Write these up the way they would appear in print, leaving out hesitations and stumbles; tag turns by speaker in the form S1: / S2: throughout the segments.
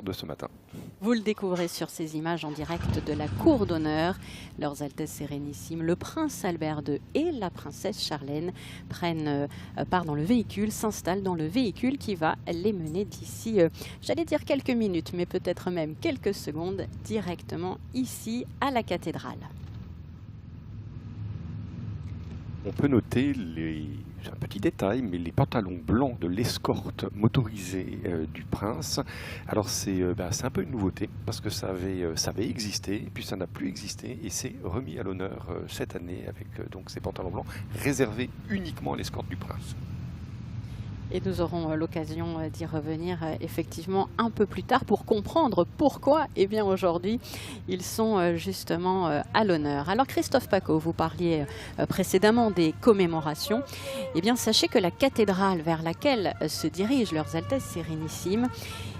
S1: de ce matin.
S2: Vous le découvrez sur ces images en direct de la cour d'honneur. Leurs Altesses Sérénissimes, le prince Albert II et la princesse Charlène prennent part dans le véhicule, s'installent dans le véhicule qui va les mener d'ici, j'allais dire quelques minutes, mais peut-être même quelques secondes, directement ici à la cathédrale.
S1: On peut noter un petit détail, mais les pantalons blancs de l'escorte motorisée du prince. Alors c'est un peu une nouveauté parce que ça avait existé, et puis ça n'a plus existé, et c'est remis à l'honneur cette année avec donc ces pantalons blancs réservés uniquement à l'escorte du prince.
S2: Et nous aurons l'occasion d'y revenir effectivement un peu plus tard pour comprendre pourquoi aujourd'hui ils sont justement à l'honneur. Alors Christophe Pacaud, vous parliez précédemment des commémorations. Sachez que la cathédrale vers laquelle se dirigent leurs Altesses Sérénissimes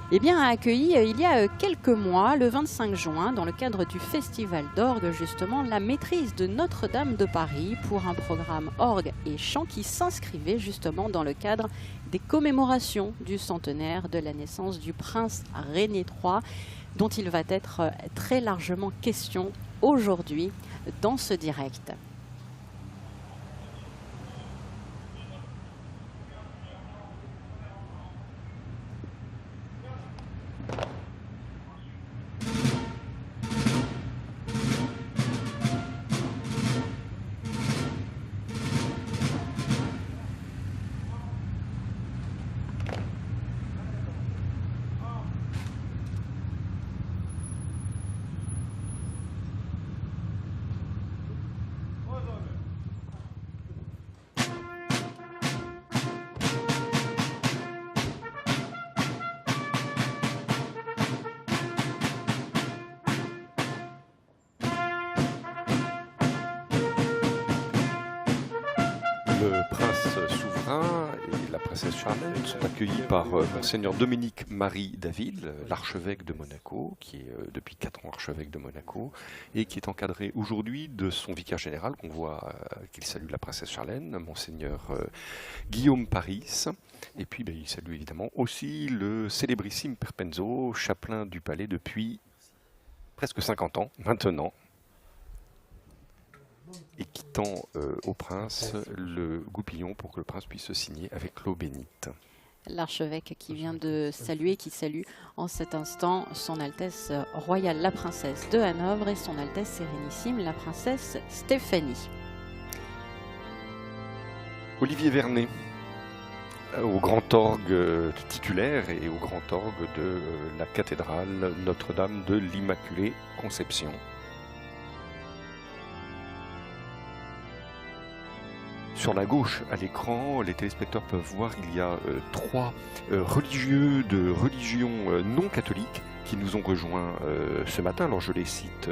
S2: a accueilli il y a quelques mois, le 25 juin, dans le cadre du Festival d'orgue, justement, la maîtrise de Notre-Dame de Paris pour un programme orgue et chant qui s'inscrivait justement dans le cadre des commémorations du centenaire de la naissance du prince René III, dont il va être très largement question aujourd'hui dans ce direct.
S1: Le prince souverain et la princesse Charlène sont accueillis par Monseigneur Dominique-Marie David, l'archevêque de Monaco, qui est depuis 4 ans archevêque de Monaco, et qui est encadré aujourd'hui de son vicaire général, qu'on voit qu'il salue la princesse Charlène, Monseigneur Guillaume Paris. Et puis il salue évidemment aussi le célébrissime Perpenzo, chapelain du palais depuis presque 50 ans maintenant, et qui tend au prince le goupillon pour que le prince puisse se signer avec l'eau bénite.
S2: L'archevêque qui vient de saluer, qui salue en cet instant son Altesse royale la princesse de Hanovre et son Altesse Sérénissime la princesse Stéphanie.
S1: Olivier Vernet au grand orgue titulaire et au grand orgue de la cathédrale Notre-Dame de l'Immaculée Conception. Sur la gauche, à l'écran, les téléspectateurs peuvent voir qu'il y a 3 religieux de religion non catholique qui nous ont rejoints ce matin. Alors je les cite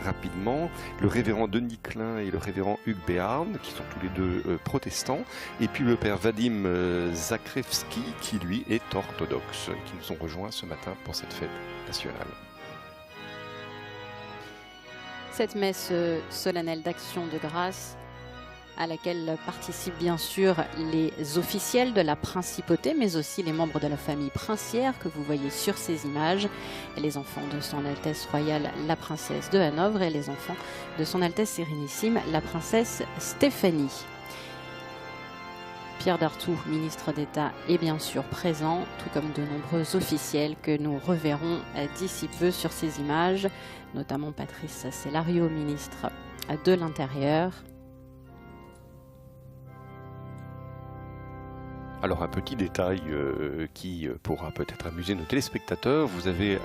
S1: rapidement. Le révérend Denis Klein et le révérend Hugues Béarn, qui sont tous les deux protestants. Et puis le père Vadim Zakrevski, qui lui est orthodoxe, qui nous ont rejoints ce matin pour cette fête nationale.
S2: Cette messe solennelle d'action de grâce à laquelle participent bien sûr les officiels de la principauté, mais aussi les membres de la famille princière que vous voyez sur ces images, les enfants de son Altesse royale la princesse de Hanovre et les enfants de son Altesse Sérénissime la princesse Stéphanie. Pierre Dartout, ministre d'État, est bien sûr présent, tout comme de nombreux officiels que nous reverrons d'ici peu sur ces images, notamment Patrice Cellario, ministre de l'Intérieur.
S1: Alors un petit détail qui pourra peut-être amuser nos téléspectateurs, vous avez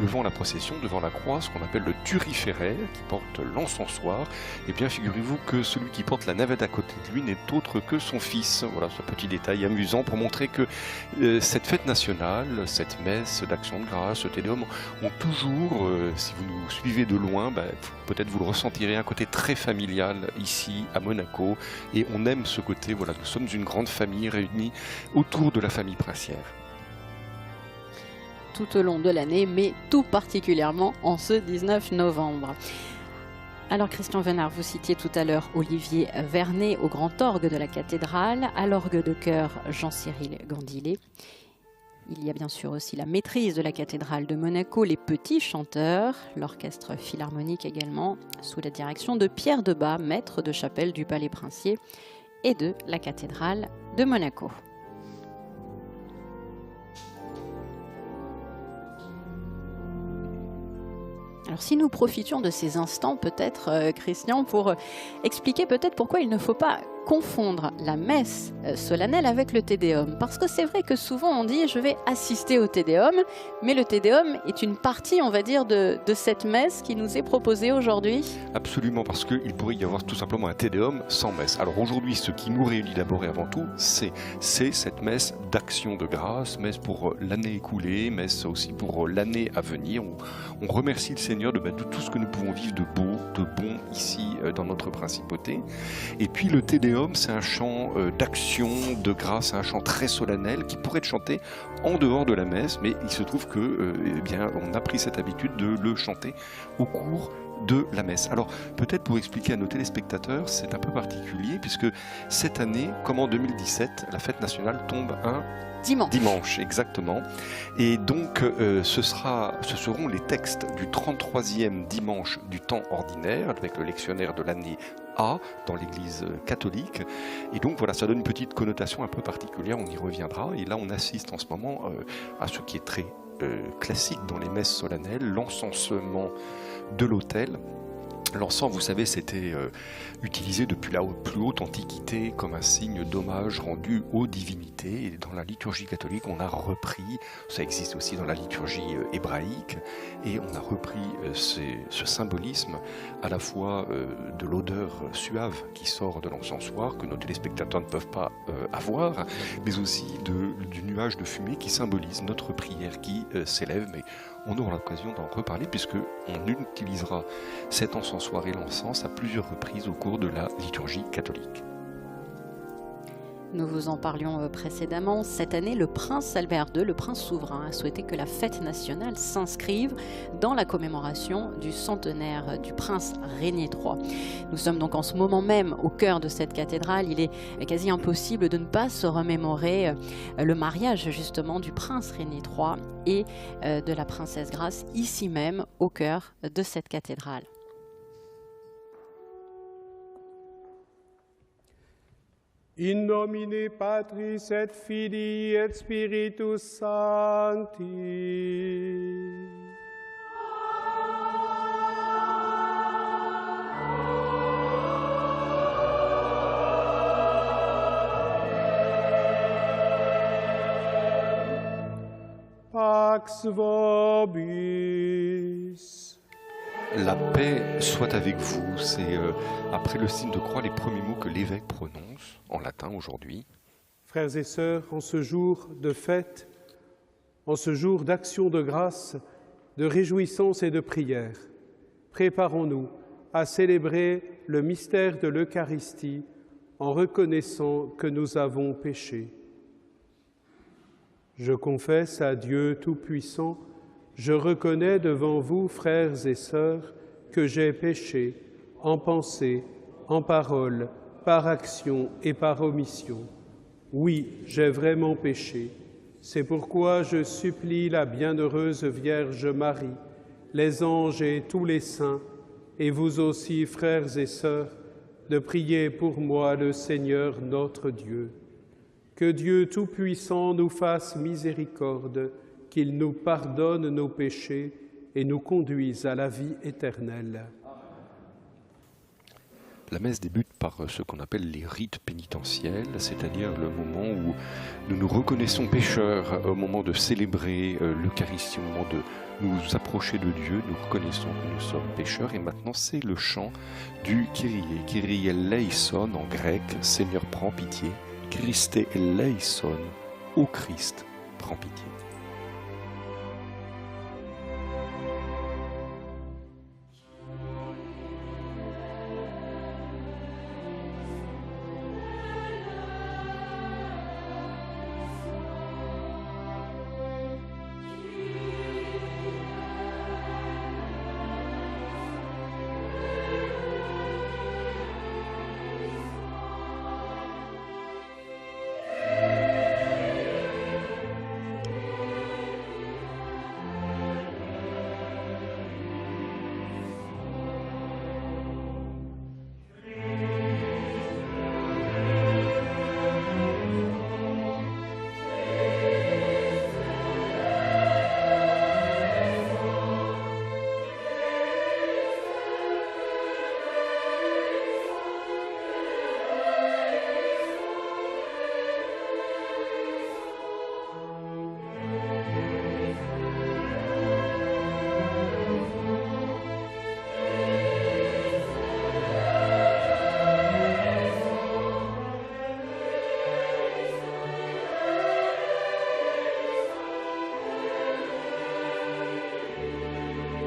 S1: devant la procession, devant la croix, ce qu'on appelle le turiféraire qui porte l'encensoir. Et bien figurez-vous que celui qui porte la navette à côté de lui n'est autre que son fils. Voilà ce petit détail amusant pour montrer que cette fête nationale, cette messe d'action de grâce, ce Tédéum, ont toujours, si vous nous suivez de loin, peut-être vous le ressentirez, un côté très familial ici à Monaco. Et on aime ce côté, voilà, nous sommes une grande famille réunie autour de la famille princière.
S2: Tout au long de l'année, mais tout particulièrement en ce 19 novembre. Alors Christian Venard, vous citiez tout à l'heure Olivier Vernet au grand orgue de la cathédrale, à l'orgue de chœur Jean-Cyril Gandillet. Il y a bien sûr aussi la maîtrise de la cathédrale de Monaco, les petits chanteurs, l'orchestre philharmonique également, sous la direction de Pierre Debat, maître de chapelle du Palais Princier et de la cathédrale de Monaco. Alors si nous profitions de ces instants, peut-être, Christian, pour expliquer peut-être pourquoi il ne faut pas confondre la messe solennelle avec le Te Deum. Parce que c'est vrai que souvent on dit « je vais assister au Te Deum », mais le Te Deum est une partie, on va dire, de cette messe qui nous est proposée aujourd'hui.
S1: Absolument, parce qu'il pourrait y avoir tout simplement un Te Deum sans messe. Alors aujourd'hui, ce qui nous réunit d'abord et avant tout, c'est cette messe d'action de grâce, messe pour l'année écoulée, messe aussi pour l'année à venir. On remercie le Seigneur de tout ce que nous pouvons vivre de beau, de bon ici dans notre principauté. Et puis le Te Deum, c'est un chant d'action, de grâce, un chant très solennel qui pourrait être chanté en dehors de la messe, mais il se trouve que, on a pris cette habitude de le chanter au cours de la messe. Alors peut-être pour expliquer à nos téléspectateurs, c'est un peu particulier puisque cette année, comme en 2017, la fête nationale tombe un dimanche, exactement. Et donc ce seront les textes du 33e dimanche du temps ordinaire avec le lectionnaire de l'année A dans l'église catholique. Et donc voilà, ça donne une petite connotation un peu particulière, on y reviendra. Et là on assiste en ce moment à ce qui est très classique dans les messes solennelles, l'encensement de l'autel. L'encens, vous savez, c'était utilisé depuis la plus haute antiquité comme un signe d'hommage rendu aux divinités. Et dans la liturgie catholique, on a repris, ça existe aussi dans la liturgie hébraïque, et on a repris ce symbolisme à la fois de l'odeur suave qui sort de l'encensoir, que nos téléspectateurs ne peuvent pas avoir, mais aussi du nuage de fumée qui symbolise notre prière qui s'élève. Mais on aura l'occasion d'en reparler puisqu'on utilisera cet encensoir et l'encens à plusieurs reprises au cours de la liturgie catholique.
S2: Nous vous en parlions précédemment. Cette année, le prince Albert II, le prince souverain, a souhaité que la fête nationale s'inscrive dans la commémoration du centenaire du prince Régnier III. Nous sommes donc en ce moment même au cœur de cette cathédrale. Il est quasi impossible de ne pas se remémorer le mariage justement du prince Régnier III et de la princesse Grace, ici même au cœur de cette cathédrale.
S3: In nomine Patris et Filii et Spiritus Sancti. Pax vobis.
S1: La paix soit avec vous, c'est après le signe de croix les premiers mots que l'évêque prononce en latin aujourd'hui.
S3: Frères et sœurs, en ce jour de fête, en ce jour d'action de grâce, de réjouissance et de prière, préparons-nous à célébrer le mystère de l'Eucharistie en reconnaissant que nous avons péché. Je confesse à Dieu Tout-Puissant, je reconnais devant vous, frères et sœurs, que j'ai péché en pensée, en parole, par action et par omission. Oui, j'ai vraiment péché. C'est pourquoi je supplie la bienheureuse Vierge Marie, les anges et tous les saints, et vous aussi, frères et sœurs, de prier pour moi le Seigneur notre Dieu. Que Dieu Tout-Puissant nous fasse miséricorde, qu'il nous pardonne nos péchés et nous conduise à la vie éternelle.
S1: La messe débute par ce qu'on appelle les rites pénitentiels, c'est-à-dire le moment où nous nous reconnaissons pécheurs, au moment de célébrer l'Eucharistie, au moment de nous approcher de Dieu, nous reconnaissons que nous sommes pécheurs. Et maintenant, c'est le chant du Kyrie. Kyrie eleison en grec, Seigneur prends pitié. Christe eleison, ô Christ, prends pitié.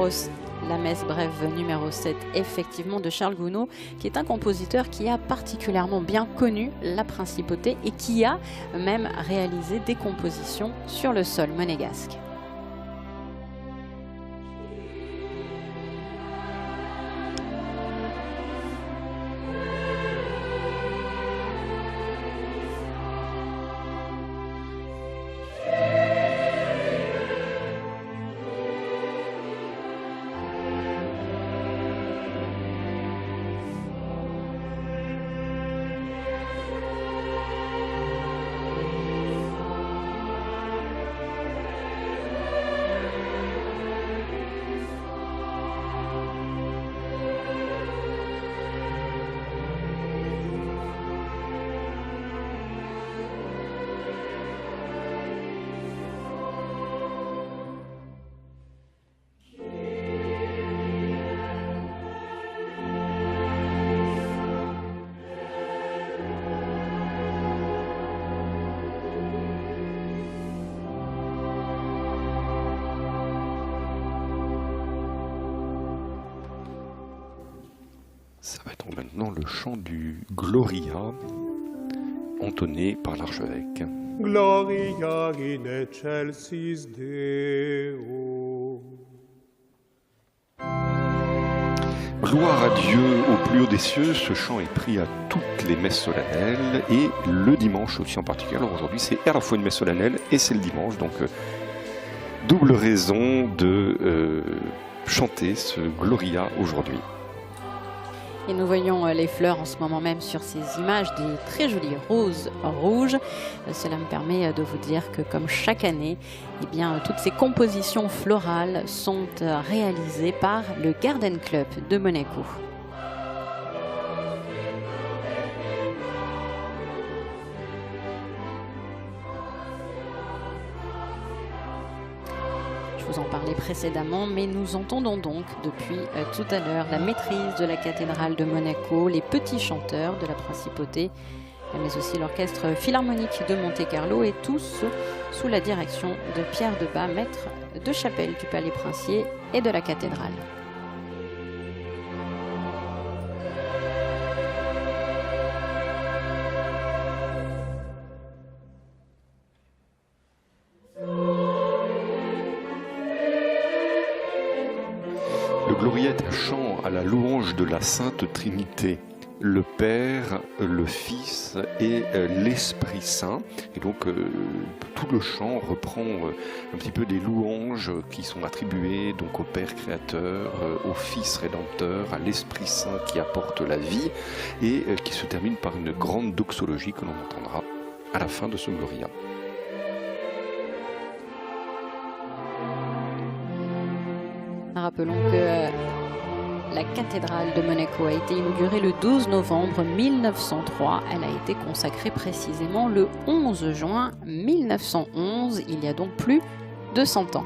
S2: Strauss, la messe brève numéro 7, effectivement, de Charles Gounod, qui est un compositeur qui a particulièrement bien connu la principauté et qui a même réalisé des compositions sur le sol monégasque.
S1: Ça va être maintenant le chant du Gloria, entonné par l'archevêque.
S3: Gloria in excelsis Deo.
S1: Gloire à Dieu au plus haut des cieux, ce chant est pris à toutes les messes solennelles et le dimanche aussi en particulier. Alors aujourd'hui c'est à la fois une messe solennelle et c'est le dimanche, donc double raison de chanter ce Gloria aujourd'hui.
S2: Et nous voyons les fleurs en ce moment même sur ces images, des très jolies roses rouges. Cela me permet de vous dire que comme chaque année, eh bien, toutes ces compositions florales sont réalisées par le Garden Club de Monaco. Je vous en parlais précédemment, mais nous entendons donc depuis tout à l'heure la maîtrise de la cathédrale de Monaco, les petits chanteurs de la principauté, mais aussi l'orchestre philharmonique de Monte-Carlo, et tous sous la direction de Pierre Debat, maître de chapelle du Palais Princier et de la cathédrale.
S1: Le Gloria est un chant à la louange de la Sainte Trinité, le Père, le Fils et l'Esprit Saint. Et donc tout le chant reprend un petit peu des louanges qui sont attribuées donc au Père Créateur, au Fils Rédempteur, à l'Esprit Saint qui apporte la vie et qui se termine par une grande doxologie que l'on entendra à la fin de ce Gloria.
S2: Rappelons que la cathédrale de Monaco a été inaugurée le 12 novembre 1903. Elle a été consacrée précisément le 11 juin 1911, il y a donc plus de 100 ans.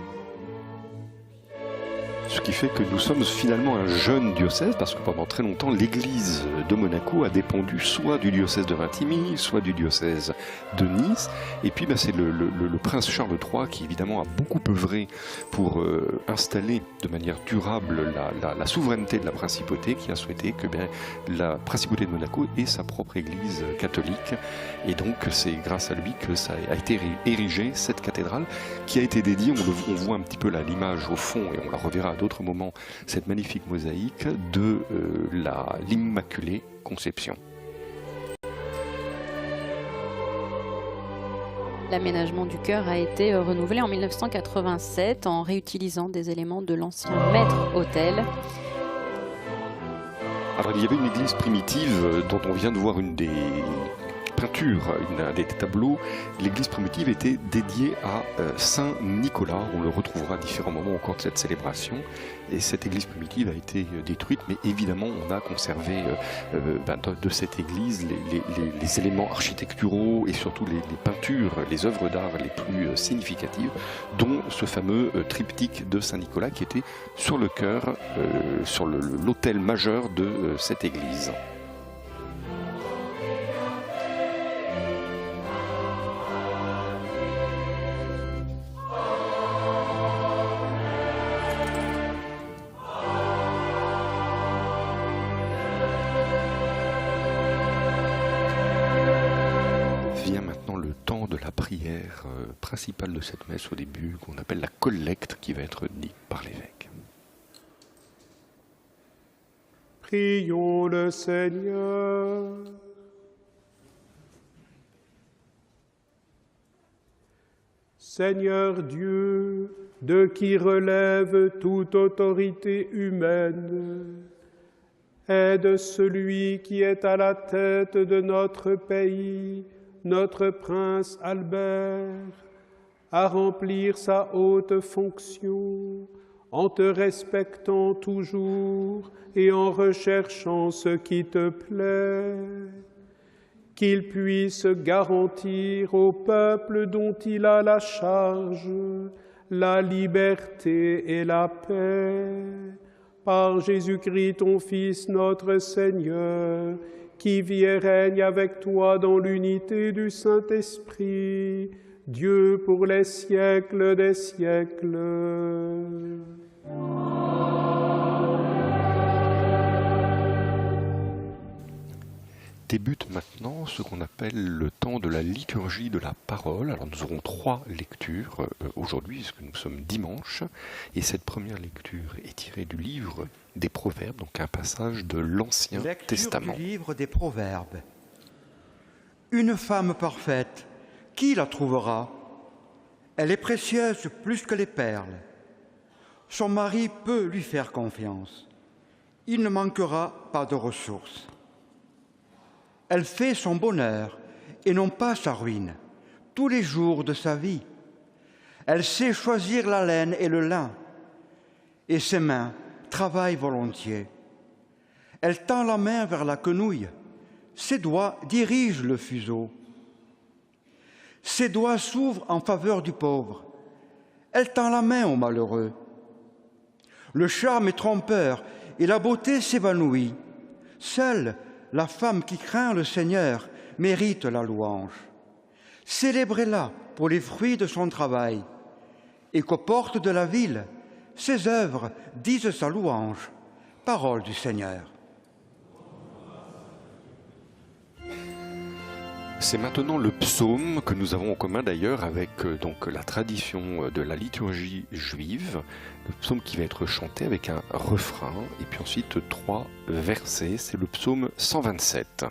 S1: Ce qui fait que nous sommes finalement un jeune diocèse, parce que pendant très longtemps, l'église de Monaco a dépendu soit du diocèse de Vintimille, soit du diocèse de Nice. Et puis c'est le prince Charles III qui évidemment a beaucoup œuvré pour installer de manière durable la souveraineté de la principauté, qui a souhaité que la principauté de Monaco ait sa propre église catholique. Et donc c'est grâce à lui que ça a été érigé, cette cathédrale, qui a été dédiée, on voit un petit peu là l'image au fond, et on la reverra à d'autres moments, cette magnifique mosaïque de l'Immaculée Conception.
S2: L'aménagement du chœur a été renouvelé en 1987 en réutilisant des éléments de l'ancien maître-autel.
S1: Alors il y avait une église primitive dont on vient de voir une des peintures, un des tableaux. L'église primitive était dédiée à Saint Nicolas. On le retrouvera à différents moments au cours de cette célébration. Et cette église primitive a été détruite, mais évidemment on a conservé de cette église les éléments architecturaux et surtout les peintures, les œuvres d'art les plus significatives, dont ce fameux triptyque de Saint Nicolas qui était sur le chœur, sur l'autel majeur de cette église. la prière principale de cette messe au début, qu'on appelle la collecte, qui va être dite par l'évêque.
S3: Prions le Seigneur. Seigneur Dieu, de qui relève toute autorité humaine, aide celui qui est à la tête de notre pays, notre prince Albert, à remplir sa haute fonction, en te respectant toujours et en recherchant ce qui te plaît, qu'il puisse garantir au peuple dont il a la charge la liberté et la paix, par Jésus-Christ, ton Fils, notre Seigneur, qui vit et règne avec toi dans l'unité du Saint-Esprit, Dieu pour les siècles des siècles.
S1: Débute maintenant ce qu'on appelle le temps de la liturgie de la parole. Alors nous aurons 3 lectures aujourd'hui, puisque nous sommes dimanche, et cette première lecture est tirée du livre des Proverbes, donc un passage de l'Ancien Testament.
S4: Lecture du livre des Proverbes. Une femme parfaite, qui la trouvera? Elle est précieuse plus que les perles. Son mari peut lui faire confiance. Il ne manquera pas de ressources. Elle fait son bonheur et non pas sa ruine, tous les jours de sa vie. Elle sait choisir la laine et le lin, et ses mains travaillent volontiers. Elle tend la main vers la quenouille, ses doigts dirigent le fuseau. Ses doigts s'ouvrent en faveur du pauvre. Elle tend la main au malheureux. Le charme est trompeur et la beauté s'évanouit. Seule la femme qui craint le Seigneur mérite la louange. Célébrez-la pour les fruits de son travail, et qu'aux portes de la ville, ses œuvres disent sa louange. Parole du Seigneur.
S1: C'est maintenant le psaume que nous avons en commun d'ailleurs avec donc la tradition de la liturgie juive. Le psaume qui va être chanté avec un refrain et puis ensuite 3 versets. C'est le psaume 127.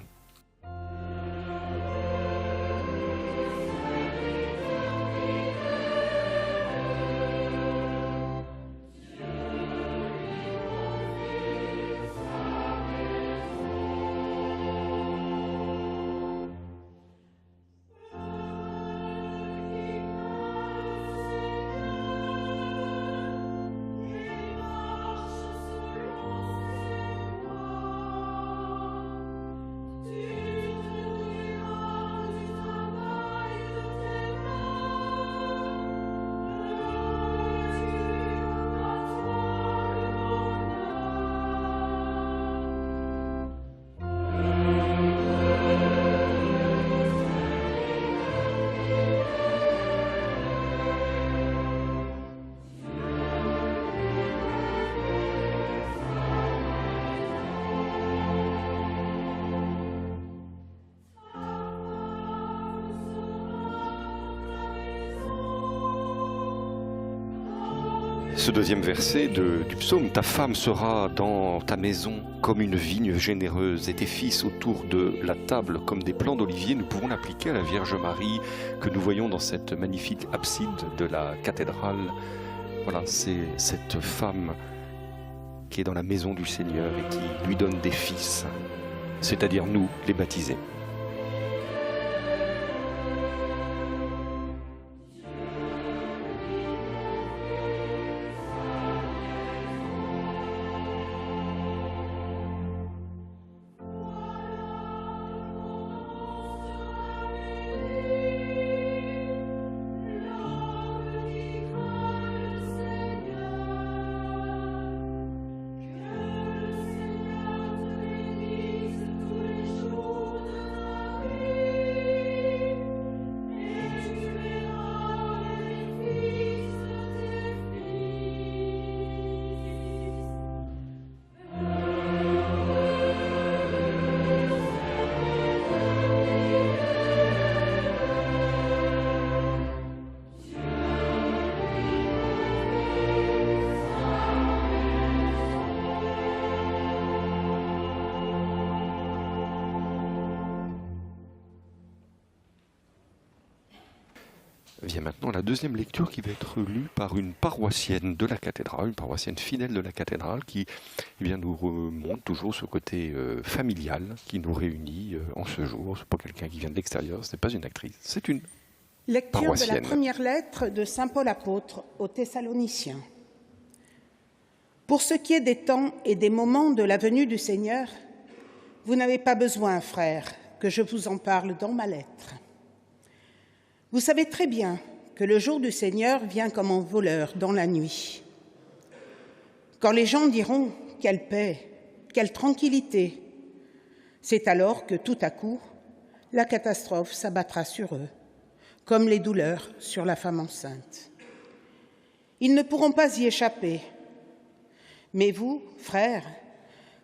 S1: Ce deuxième verset du psaume, ta femme sera dans ta maison comme une vigne généreuse et tes fils autour de la table comme des plants d'olivier, nous pouvons l'appliquer à la Vierge Marie que nous voyons dans cette magnifique abside de la cathédrale. Voilà, c'est cette femme qui est dans la maison du Seigneur et qui lui donne des fils, c'est-à-dire nous, les baptisés. Vient maintenant la deuxième lecture qui va être lue par une paroissienne de la cathédrale, une paroissienne fidèle de la cathédrale qui nous remonte toujours ce côté familial qui nous réunit en ce jour. Ce n'est pas quelqu'un qui vient de l'extérieur, ce n'est pas une actrice, c'est une
S5: Lecture
S1: paroissienne.
S5: de la première lettre de saint Paul apôtre aux Thessaloniciens. Pour ce qui est des temps et des moments de la venue du Seigneur, vous n'avez pas besoin, frères, que je vous en parle dans ma lettre. Vous savez très bien que le jour du Seigneur vient comme un voleur dans la nuit. Quand les gens diront « quelle paix, quelle tranquillité », c'est alors que tout à coup, la catastrophe s'abattra sur eux, comme les douleurs sur la femme enceinte. Ils ne pourront pas y échapper. Mais vous, frères,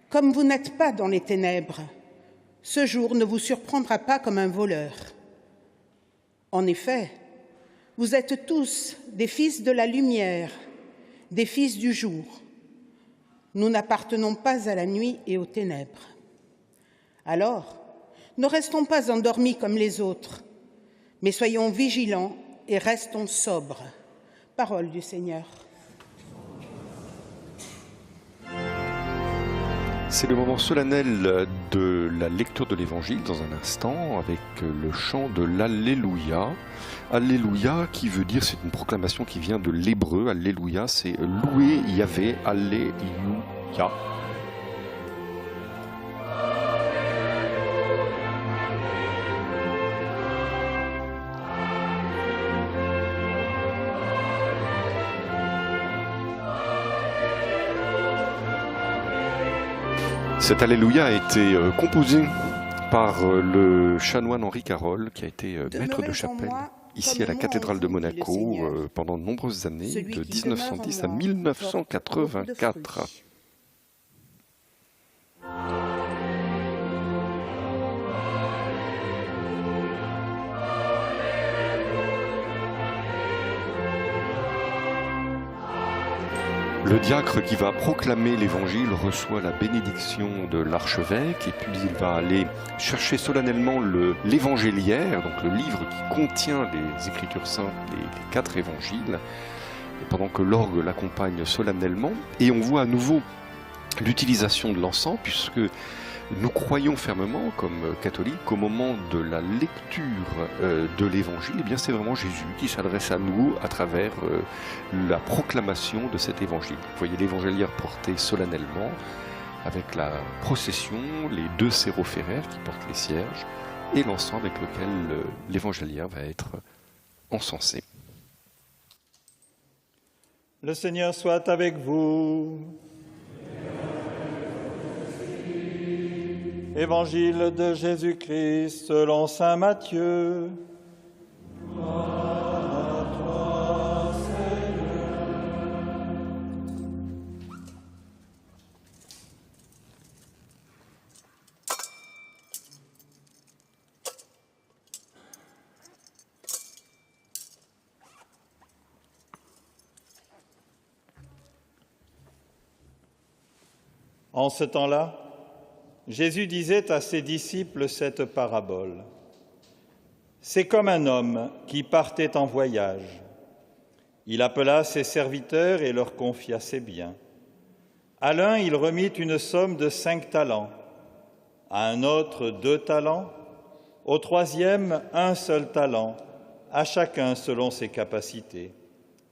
S5: comme vous n'êtes pas dans les ténèbres, ce jour ne vous surprendra pas comme un voleur. En effet, vous êtes tous des fils de la lumière, des fils du jour. Nous n'appartenons pas à la nuit et aux ténèbres. Alors, ne restons pas endormis comme les autres, mais soyons vigilants et restons sobres. Parole du Seigneur.
S1: C'est le moment solennel de la lecture de l'Évangile dans un instant avec le chant de l'Alléluia. Alléluia qui veut dire, c'est une proclamation qui vient de l'hébreu. Alléluia, c'est louer Yahvé, Alléluia. Cet Alléluia a été composé par le chanoine Henri Carole, qui a été maître de chapelle ici à la cathédrale de Monaco pendant de nombreuses années, de 1910 à 1984. Le diacre qui va proclamer l'évangile reçoit la bénédiction de l'archevêque et puis il va aller chercher solennellement l'évangéliaire, donc le livre qui contient les Écritures saintes, les 4 évangiles, et pendant que l'orgue l'accompagne solennellement. Et on voit à nouveau l'utilisation de l'encens puisque nous croyons fermement, comme catholiques, qu'au moment de la lecture de l'Évangile, eh bien c'est vraiment Jésus qui s'adresse à nous à travers la proclamation de cet Évangile. Vous voyez l'évangéliaire porté solennellement, avec la procession, les 2 sérophéraires qui portent les cierges, et l'encens avec lequel l'évangéliaire va être encensé.
S6: Le Seigneur soit avec vous. Évangile de Jésus-Christ selon saint Matthieu. Gloire à toi, Seigneur. En ce temps-là, Jésus disait à ses disciples cette parabole. C'est comme un homme qui partait en voyage. Il appela ses serviteurs et leur confia ses biens. À l'un, il remit une somme de 5 talents, à un autre 2 talents, au troisième 1 seul talent, à chacun selon ses capacités.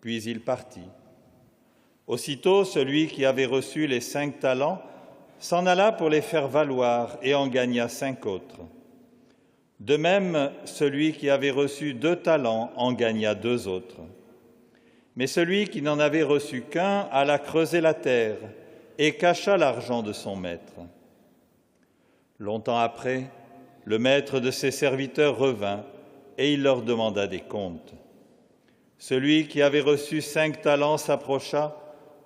S6: Puis il partit. Aussitôt, celui qui avait reçu les 5 talents s'en alla pour les faire valoir et en gagna 5 autres. De même, celui qui avait reçu 2 talents en gagna 2 autres. Mais celui qui n'en avait reçu qu'un alla creuser la terre et cacha l'argent de son maître. Longtemps après, le maître de ses serviteurs revint et il leur demanda des comptes. Celui qui avait reçu 5 talents s'approcha,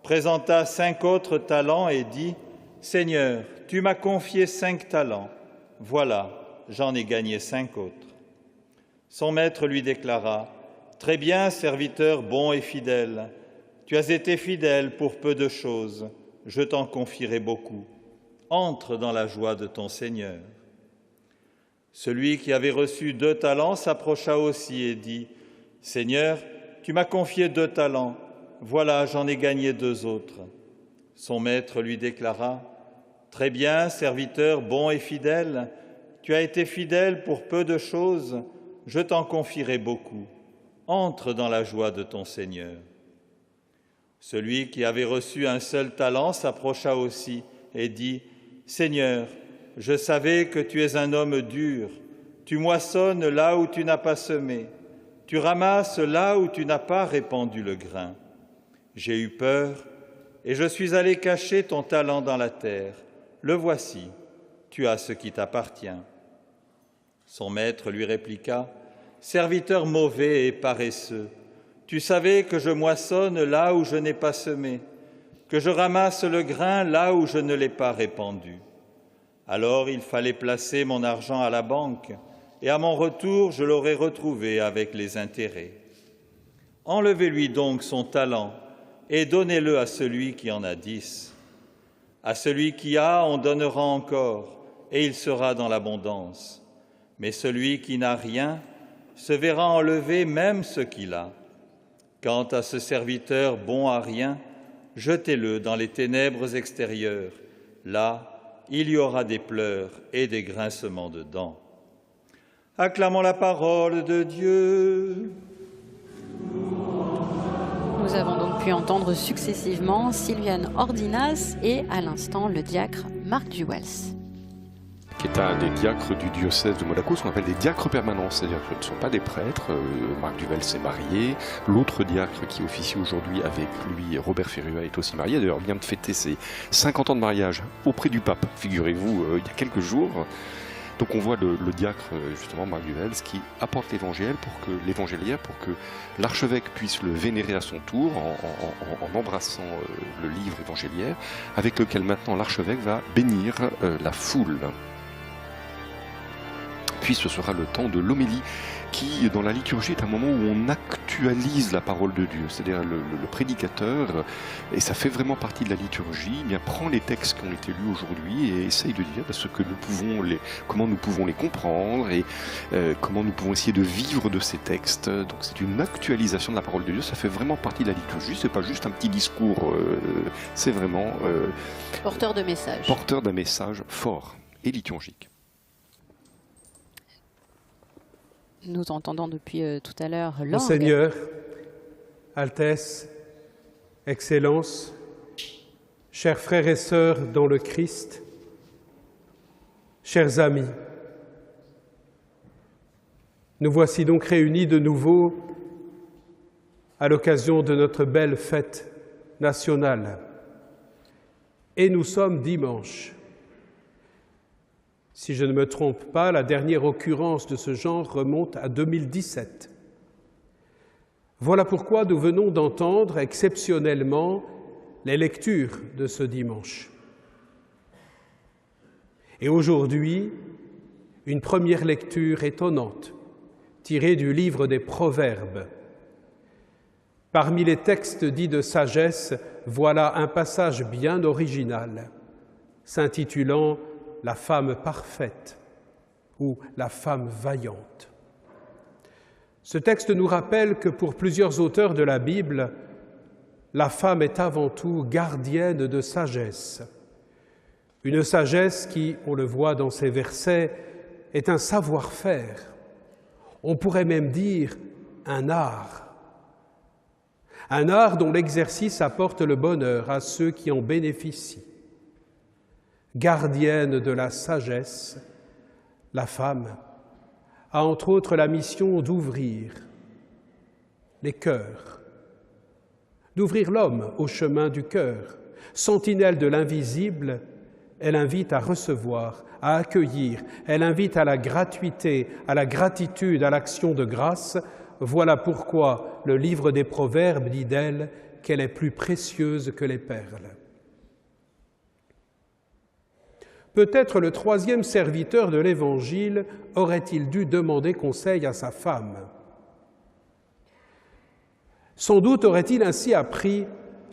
S6: présenta 5 autres talents et dit « Seigneur, tu m'as confié 5 talents. Voilà, j'en ai gagné 5 autres. » Son maître lui déclara « Très bien, serviteur bon et fidèle. Tu as été fidèle pour peu de choses. Je t'en confierai beaucoup. Entre dans la joie de ton Seigneur. » Celui qui avait reçu 2 talents s'approcha aussi et dit « Seigneur, tu m'as confié 2 talents, voilà, j'en ai gagné 2 autres. Son maître lui déclara, « Très bien, serviteur bon et fidèle, tu as été fidèle pour peu de choses, je t'en confierai beaucoup. Entre dans la joie de ton Seigneur. » Celui qui avait reçu un seul talent s'approcha aussi et dit, « Seigneur, je savais que tu es un homme dur, tu moissonnes là où tu n'as pas semé, tu ramasses là où tu n'as pas répandu le grain. J'ai eu peur et je suis allé cacher ton talent dans la terre. Le voici, tu as ce qui t'appartient. » Son maître lui répliqua, « Serviteur mauvais et paresseux, tu savais que je moissonne là où je n'ai pas semé, que je ramasse le grain là où je ne l'ai pas répandu. Alors il fallait placer mon argent à la banque, et à mon retour je l'aurais retrouvé avec les intérêts. Enlevez-lui donc son talent et donnez-le à celui qui en a 10. À celui qui a, on donnera encore, et il sera dans l'abondance. Mais celui qui n'a rien se verra enlever même ce qu'il a. Quant à ce serviteur bon à rien, jetez-le dans les ténèbres extérieures. Là, il y aura des pleurs et des grincements de dents. » Acclamons la parole de Dieu.
S2: Nous avons donc pu entendre successivement Sylviane Ordinas et à l'instant le diacre Marc Duwels,
S1: qui est un des diacres du diocèse de Monaco, ce qu'on appelle des diacres permanents, c'est-à-dire que ce ne sont pas des prêtres. Marc Duwels s'est marié, l'autre diacre qui officie aujourd'hui avec lui, Robert Ferrua, est aussi marié, d'ailleurs vient de fêter ses 50 ans de mariage auprès du pape, figurez-vous, il y a quelques jours. Donc on voit le diacre, justement, Marc Duwels, qui apporte l'évangéliaire pour que l'archevêque puisse le vénérer à son tour en embrassant le livre évangéliaire, avec lequel maintenant l'archevêque va bénir la foule. Puis ce sera le temps de l'homélie, qui, dans la liturgie, est un moment où on actualise la parole de Dieu. C'est-à-dire le prédicateur, et ça fait vraiment partie de la liturgie, eh bien, prend les textes qui ont été lus aujourd'hui et essaye de dire comment nous pouvons les comprendre et comment nous pouvons essayer de vivre de ces textes. Donc c'est une actualisation de la parole de Dieu, ça fait vraiment partie de la liturgie, c'est pas juste un petit discours, c'est vraiment...
S2: porteur de message.
S1: Porteur d'un message fort et liturgique.
S2: Nous entendons depuis tout à l'heure l'orgue.
S3: Monseigneur, Altesse, Excellence, chers frères et sœurs dans le Christ, chers amis, nous voici donc réunis de nouveau à l'occasion de notre belle fête nationale. Et nous sommes dimanche. Si je ne me trompe pas, la dernière occurrence de ce genre remonte à 2017. Voilà pourquoi nous venons d'entendre exceptionnellement les lectures de ce dimanche. Et aujourd'hui, une première lecture étonnante, tirée du livre des Proverbes. Parmi les textes dits de sagesse, voilà un passage bien original, s'intitulant « La femme parfaite » ou « La femme vaillante ». Ce texte nous rappelle que pour plusieurs auteurs de la Bible, la femme est avant tout gardienne de sagesse. Une sagesse qui, on le voit dans ces versets, est un savoir-faire. On pourrait même dire un art. Un art dont l'exercice apporte le bonheur à ceux qui en bénéficient. Gardienne de la sagesse, la femme a entre autres la mission d'ouvrir les cœurs, d'ouvrir l'homme au chemin du cœur. Sentinelle de l'invisible, elle invite à recevoir, à accueillir, elle invite à la gratuité, à la gratitude, à l'action de grâce. Voilà pourquoi le livre des Proverbes dit d'elle qu'elle est plus précieuse que les perles. Peut-être le troisième serviteur de l'Évangile aurait-il dû demander conseil à sa femme. Sans doute aurait-il ainsi appris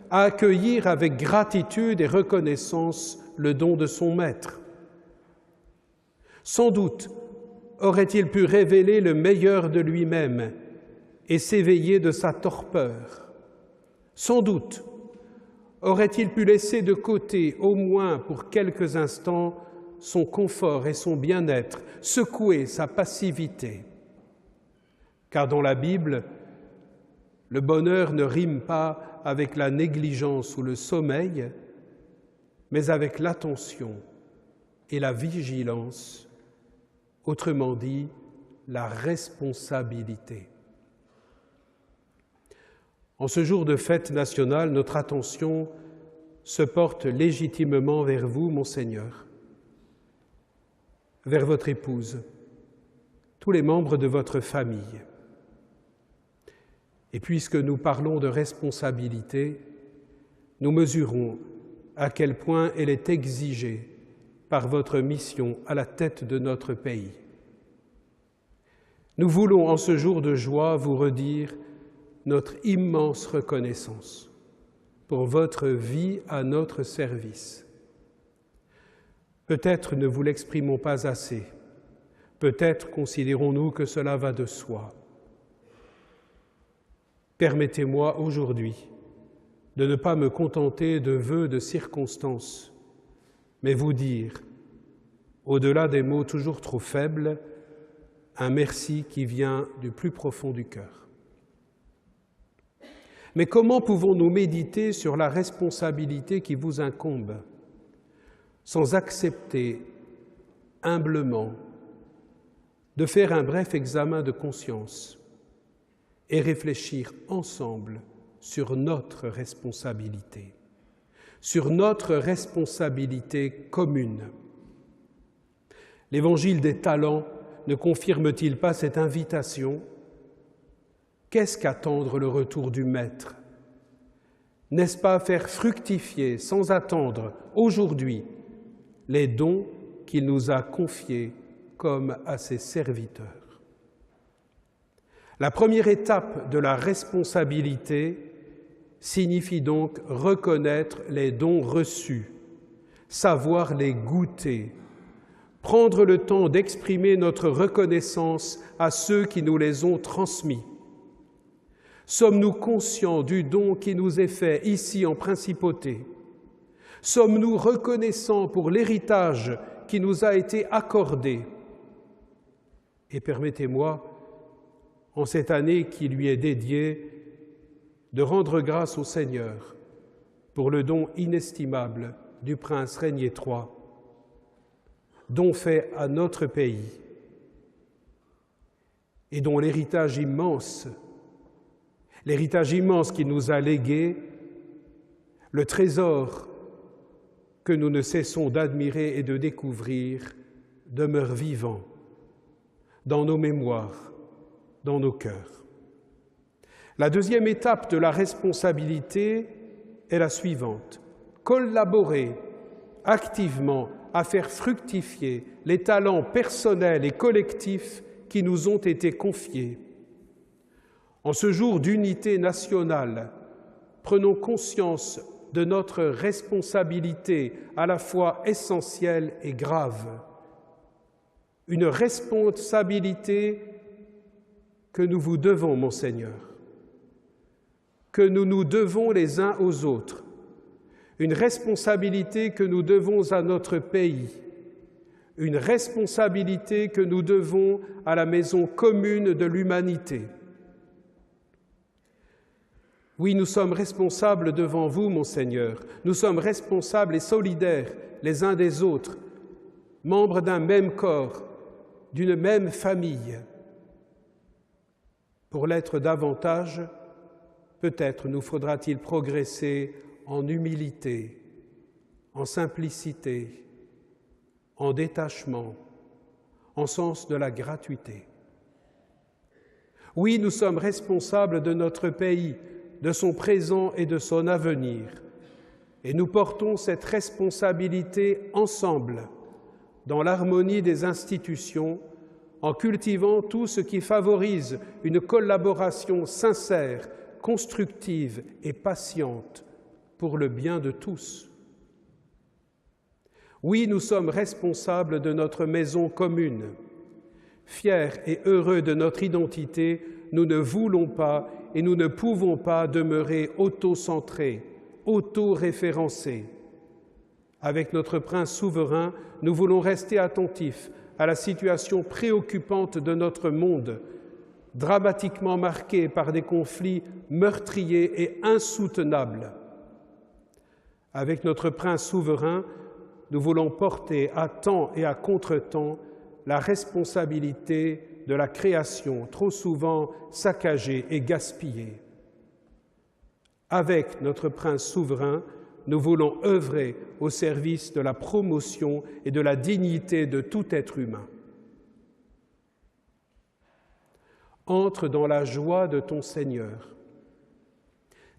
S3: à accueillir avec gratitude et reconnaissance le don de son maître. Sans doute aurait-il pu révéler le meilleur de lui-même et s'éveiller de sa torpeur. Sans doute aurait-il pu laisser de côté, au moins pour quelques instants, son confort et son bien-être, secouer sa passivité. Car dans la Bible, le bonheur ne rime pas avec la négligence ou le sommeil, mais avec l'attention et la vigilance, autrement dit, la responsabilité. En ce jour de fête nationale, notre attention se porte légitimement vers vous, mon Seigneur, vers votre épouse, tous les membres de votre famille. Et puisque nous parlons de responsabilité, nous mesurons à quel point elle est exigée par votre mission à la tête de notre pays. Nous voulons, en ce jour de joie, vous redire notre immense reconnaissance pour votre vie à notre service. Peut-être ne vous l'exprimons pas assez, peut-être considérons-nous que cela va de soi. Permettez-moi aujourd'hui de ne pas me contenter de vœux de circonstances, mais vous dire, au-delà des mots toujours trop faibles, un merci qui vient du plus profond du cœur. Mais comment pouvons-nous méditer sur la responsabilité qui vous incombe sans accepter humblement de faire un bref examen de conscience et réfléchir ensemble sur notre responsabilité commune? L'évangile des talents ne confirme-t-il pas cette invitation? Qu'est-ce qu'attendre le retour du Maître? N'est-ce pas faire fructifier sans attendre aujourd'hui les dons qu'il nous a confiés comme à ses serviteurs? La première étape de la responsabilité signifie donc reconnaître les dons reçus, savoir les goûter, prendre le temps d'exprimer notre reconnaissance à ceux qui nous les ont transmis. Sommes-nous conscients du don qui nous est fait ici en principauté? Sommes-nous reconnaissants pour l'héritage qui nous a été accordé? Et permettez-moi, en cette année qui lui est dédiée, de rendre grâce au Seigneur pour le don inestimable du prince Régnier III, don fait à notre pays et dont l'héritage immense qu'il nous a légué, le trésor que nous ne cessons d'admirer et de découvrir, demeure vivant dans nos mémoires, dans nos cœurs. La deuxième étape de la responsabilité est la suivante: collaborer activement à faire fructifier les talents personnels et collectifs qui nous ont été confiés. En ce jour d'unité nationale, prenons conscience de notre responsabilité à la fois essentielle et grave. Une responsabilité que nous vous devons, mon Seigneur, que nous nous devons les uns aux autres, une responsabilité que nous devons à notre pays, une responsabilité que nous devons à la maison commune de l'humanité. Oui, nous sommes responsables devant vous, mon Seigneur. Nous sommes responsables et solidaires les uns des autres, membres d'un même corps, d'une même famille. Pour l'être davantage, peut-être nous faudra-t-il progresser en humilité, en simplicité, en détachement, en sens de la gratuité. Oui, nous sommes responsables de notre pays, de son présent et de son avenir, et nous portons cette responsabilité ensemble, dans l'harmonie des institutions, en cultivant tout ce qui favorise une collaboration sincère, constructive et patiente pour le bien de tous. Oui, nous sommes responsables de notre maison commune, fiers et heureux de notre identité nous ne voulons pas et nous ne pouvons pas demeurer auto-centrés, auto-référencés. Avec notre prince souverain, nous voulons rester attentifs à la situation préoccupante de notre monde, dramatiquement marqué par des conflits meurtriers et insoutenables. Avec notre prince souverain, nous voulons porter à temps et à contre-temps la responsabilité de la création, trop souvent saccagée et gaspillée. Avec notre prince souverain, nous voulons œuvrer au service de la promotion et de la dignité de tout être humain. Entre dans la joie de ton Seigneur.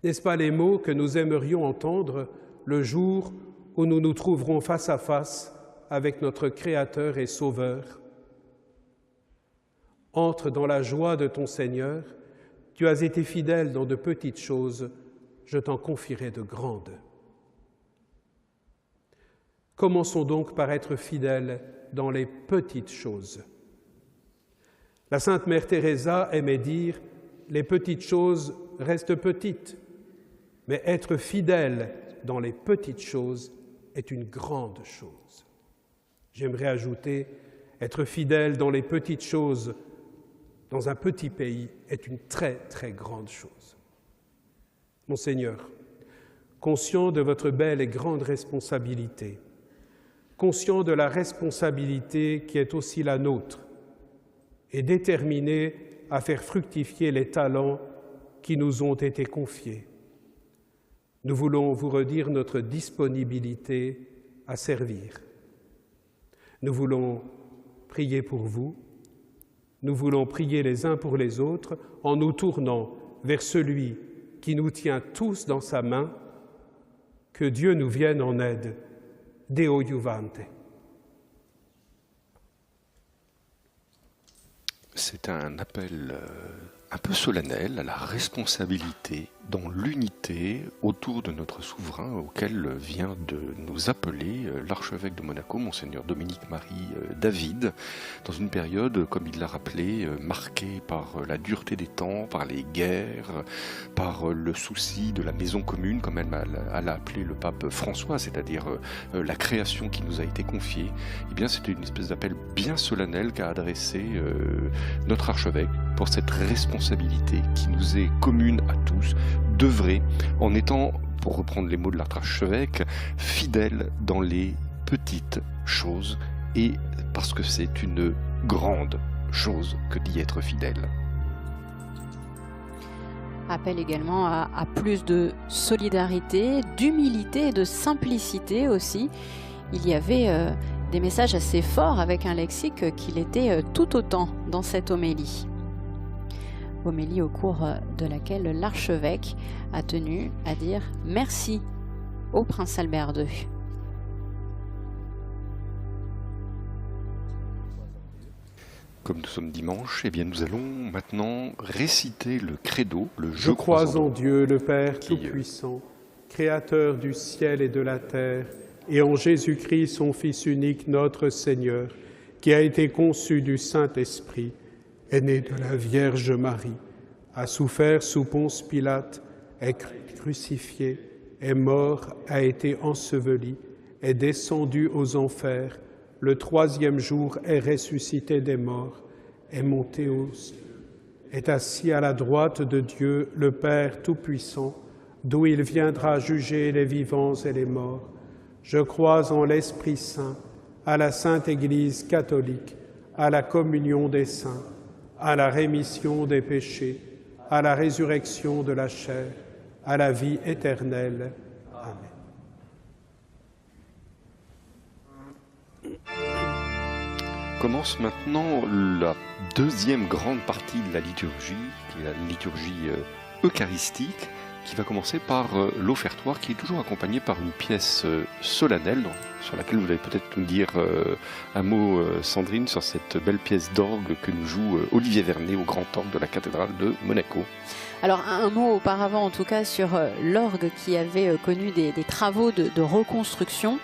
S3: N'est-ce pas les mots que nous aimerions entendre le jour où nous nous trouverons face à face avec notre Créateur et Sauveur? Entre dans la joie de ton Seigneur, tu as été fidèle dans de petites choses, je t'en confierai de grandes. Commençons donc par être fidèles dans les petites choses. La Sainte Mère Teresa aimait dire « les petites choses restent petites », mais être fidèle dans les petites choses est une grande chose. J'aimerais ajouter « être fidèle dans les petites choses dans un petit pays est une très, très grande chose. » Monseigneur, conscient de votre belle et grande responsabilité, conscient de la responsabilité qui est aussi la nôtre, et déterminé à faire fructifier les talents qui nous ont été confiés, nous voulons vous redire notre disponibilité à servir. Nous voulons prier pour vous, nous voulons prier les uns pour les autres en nous tournant vers celui qui nous tient tous dans sa main. Que Dieu nous vienne en aide. Deo Juvante.
S1: C'est un appel un peu solennel à la responsabilité dans l'unité autour de notre souverain auquel vient de nous appeler l'archevêque de Monaco, Monseigneur Dominique-Marie David, dans une période, comme il l'a rappelé, marquée par la dureté des temps, par les guerres, par le souci de la maison commune, comme elle l'a appelé le pape François, c'est-à-dire la création qui nous a été confiée. Eh bien, c'était une espèce d'appel bien solennel qu'a adressé notre archevêque pour cette responsabilité qui nous est commune à tous, d'œuvrer en étant, pour reprendre les mots de l'archevêque, fidèle dans les petites choses, et parce que c'est une grande chose que d'y être fidèle.
S2: Appel également à plus de solidarité, d'humilité et de simplicité aussi. Il y avait des messages assez forts avec un lexique qu'il était tout autant dans cette homélie. Homélie au cours de laquelle l'archevêque a tenu à dire merci au prince Albert II.
S1: Comme nous sommes dimanche, eh bien nous allons maintenant réciter le credo, le
S3: Je crois en Dieu, le Père Tout-Puissant, Créateur du ciel et de la terre, et en Jésus-Christ, son Fils unique, notre Seigneur, qui a été conçu du Saint-Esprit, est né de la Vierge Marie, a souffert sous Ponce Pilate, est crucifié, est mort, a été enseveli, est descendu aux enfers, le troisième jour est ressuscité des morts, est monté aux cieux, est assis à la droite de Dieu, le Père Tout-Puissant, d'où il viendra juger les vivants et les morts. Je crois en l'Esprit Saint, à la Sainte Église catholique, à la communion des saints, à la rémission des péchés, à la résurrection de la chair, à la vie éternelle. Amen.
S1: Commence maintenant la deuxième grande partie de la liturgie, qui est la liturgie eucharistique, qui va commencer par l'offertoire, qui est toujours accompagné par une pièce solennelle, sur laquelle vous allez peut-être nous dire un mot, Sandrine, sur cette belle pièce d'orgue que nous joue Olivier Vernet au grand orgue de la cathédrale de Monaco.
S2: Alors un mot auparavant en tout cas sur l'orgue qui avait connu des travaux de reconstruction.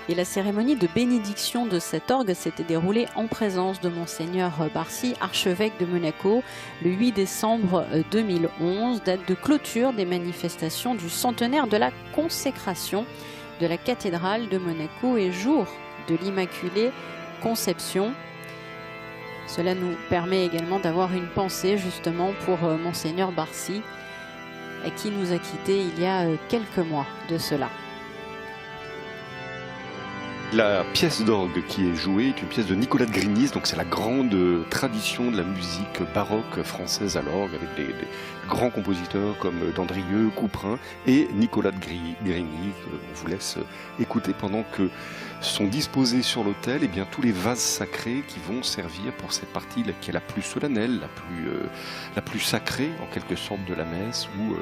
S2: Et la cérémonie de bénédiction de cet orgue s'était déroulée en présence de Monseigneur Barcy, archevêque de Monaco, le 8 décembre 2011, date de clôture des manifestations du centenaire de la consécration de la cathédrale de Monaco et jour de l'Immaculée Conception. Cela nous permet également d'avoir une pensée justement pour Monseigneur Barcy, qui nous a quittés il y a quelques mois de cela.
S1: La pièce d'orgue qui est jouée est une pièce de Nicolas de Grigny, donc c'est la grande tradition de la musique baroque française à l'orgue, avec des grands compositeurs comme Dandrieux, Couperin et Nicolas de Grigny. On vous laisse écouter pendant que sont disposés sur l'autel tous les vases sacrés qui vont servir pour cette partie qui est la plus solennelle, la plus sacrée en quelque sorte de la messe, où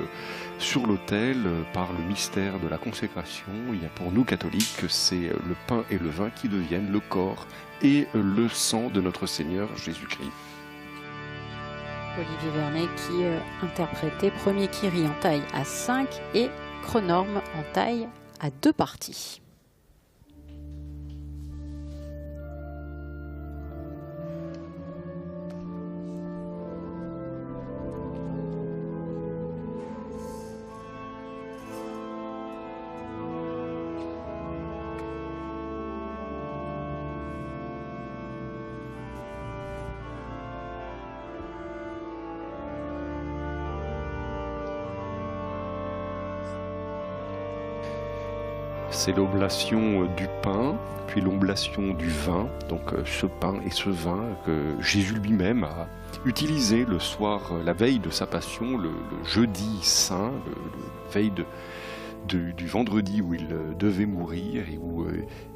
S1: sur l'autel, par le mystère de la consécration, il y a pour nous catholiques, c'est le pain et le vin qui deviennent le corps et le sang de notre Seigneur Jésus-Christ.
S2: Olivier Vernet qui interprétait premier Kyrie en taille à 5 et Chronorme en taille à 2 parties.
S1: C'est l'oblation du pain, puis l'oblation du vin. Donc ce pain et ce vin que Jésus lui-même a utilisé le soir, la veille de sa passion, le jeudi saint, la veille du vendredi où il devait mourir et où,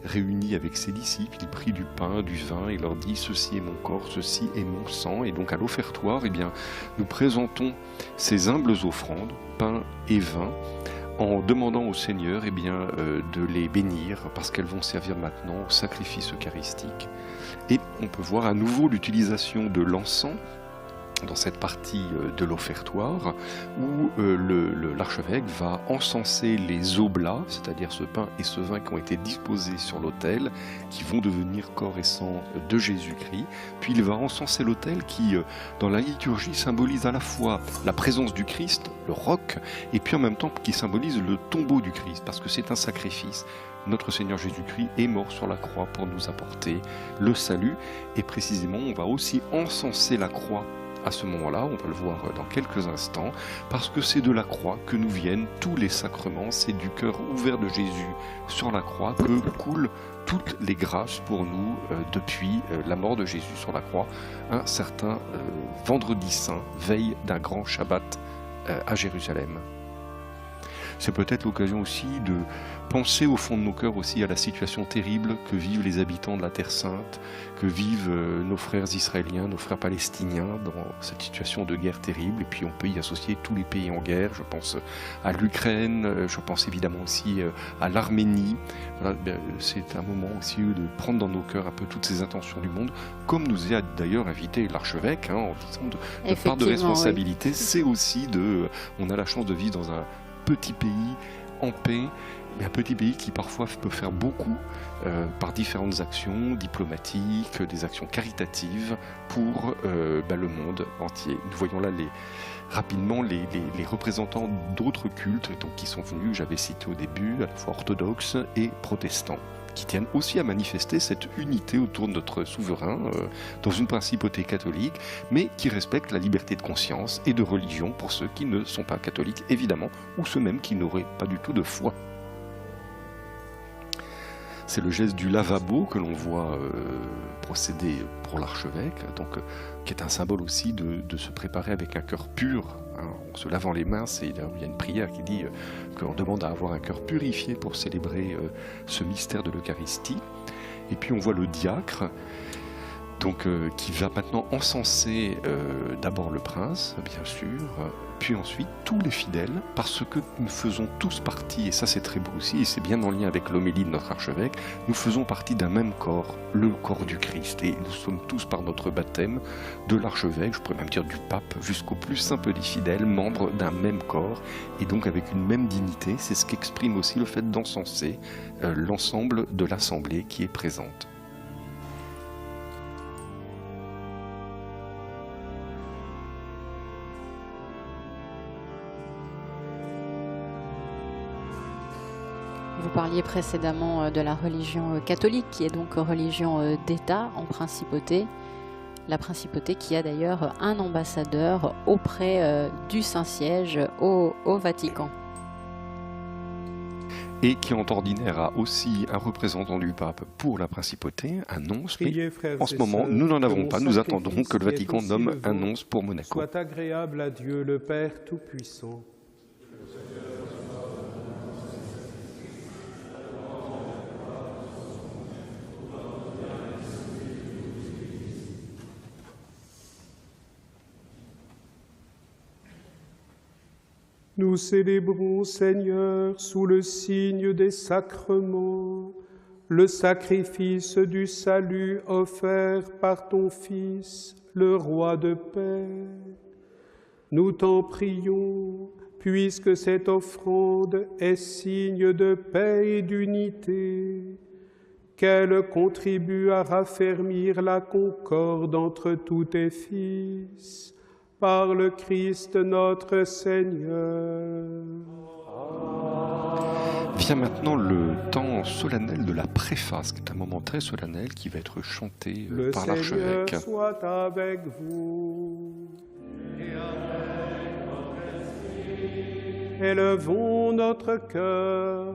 S1: réuni avec ses disciples, il prit du pain, du vin et leur dit « Ceci est mon corps, ceci est mon sang ». Et donc à l'offertoire, nous présentons ces humbles offrandes, pain et vin, en demandant au Seigneur de les bénir parce qu'elles vont servir maintenant au sacrifice eucharistique. Et on peut voir à nouveau l'utilisation de l'encens dans cette partie de l'offertoire où l'archevêque va encenser les oblats, c'est-à-dire ce pain et ce vin qui ont été disposés sur l'autel, qui vont devenir corps et sang de Jésus-Christ. Puis il va encenser l'autel qui, dans la liturgie, symbolise à la fois la présence du Christ, le roc, et puis en même temps qui symbolise le tombeau du Christ, parce que c'est un sacrifice. Notre Seigneur Jésus-Christ est mort sur la croix pour nous apporter le salut, et précisément on va aussi encenser la croix à ce moment-là, on va le voir dans quelques instants, parce que c'est de la croix que nous viennent tous les sacrements, c'est du cœur ouvert de Jésus sur la croix que coulent toutes les grâces pour nous depuis la mort de Jésus sur la croix, un certain vendredi saint, veille d'un grand Shabbat à Jérusalem. C'est peut-être l'occasion aussi de penser au fond de nos cœurs aussi à la situation terrible que vivent les habitants de la Terre Sainte, que vivent nos frères israéliens, nos frères palestiniens dans cette situation de guerre terrible. Et puis on peut y associer tous les pays en guerre, je pense à l'Ukraine, je pense évidemment aussi à l'Arménie. Voilà, c'est un moment aussi de prendre dans nos cœurs un peu toutes ces intentions du monde, comme nous a d'ailleurs invité l'archevêque, en disant de part de responsabilité, oui. C'est aussi on a la chance de vivre dans un petit pays en paix, mais un petit pays qui parfois peut faire beaucoup par différentes actions diplomatiques, des actions caritatives pour le monde entier. Nous voyons là rapidement les représentants d'autres cultes qui sont venus, j'avais cité au début, à la fois orthodoxes et protestants, qui tiennent aussi à manifester cette unité autour de notre souverain dans une principauté catholique, mais qui respecte la liberté de conscience et de religion pour ceux qui ne sont pas catholiques, évidemment, ou ceux même qui n'auraient pas du tout de foi. C'est le geste du lavabo que l'on voit procéder pour l'archevêque, qui est un symbole aussi de se préparer avec un cœur pur. En se lavant les mains, il y a une prière qui dit qu'on demande à avoir un cœur purifié pour célébrer ce mystère de l'Eucharistie. Et puis on voit le diacre, qui va maintenant encenser d'abord le prince, bien sûr, puis ensuite tous les fidèles, parce que nous faisons tous partie, et ça c'est très beau aussi, et c'est bien en lien avec l'homélie de notre archevêque, nous faisons partie d'un même corps, le corps du Christ, et nous sommes tous par notre baptême, de l'archevêque, je pourrais même dire du pape, jusqu'au plus simple des fidèles, membres d'un même corps, et donc avec une même dignité. C'est ce qu'exprime aussi le fait d'encenser l'ensemble de l'assemblée qui est présente.
S2: Vous parliez précédemment de la religion catholique, qui est donc religion d'État en principauté. La principauté qui a d'ailleurs un ambassadeur auprès du Saint-Siège au Vatican.
S1: Et qui en ordinaire a aussi un représentant du pape pour la principauté, un nonce, mais en ce moment nous n'en avons pas, nous attendons que le Vatican nomme un nonce pour Monaco.
S3: Soit agréable à Dieu le Père Tout-Puissant. Nous célébrons, Seigneur, sous le signe des sacrements, le sacrifice du salut offert par ton Fils, le Roi de paix. Nous t'en prions, puisque cette offrande est signe de paix et d'unité, qu'elle contribue à raffermir la concorde entre tous tes fils, par le Christ notre Seigneur.
S1: Vient maintenant le temps solennel de la préface, qui est un moment très solennel qui va être chanté par l'archevêque.
S3: Le Seigneur soit avec vous. Et avec votre esprit. Élevons notre cœur.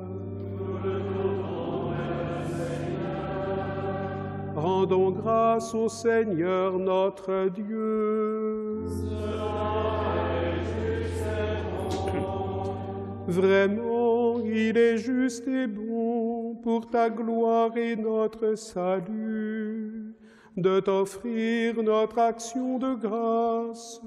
S3: Rendons grâce au Seigneur notre Dieu. Vraiment, il est juste et bon pour ta gloire et notre salut, de t'offrir notre action de grâce,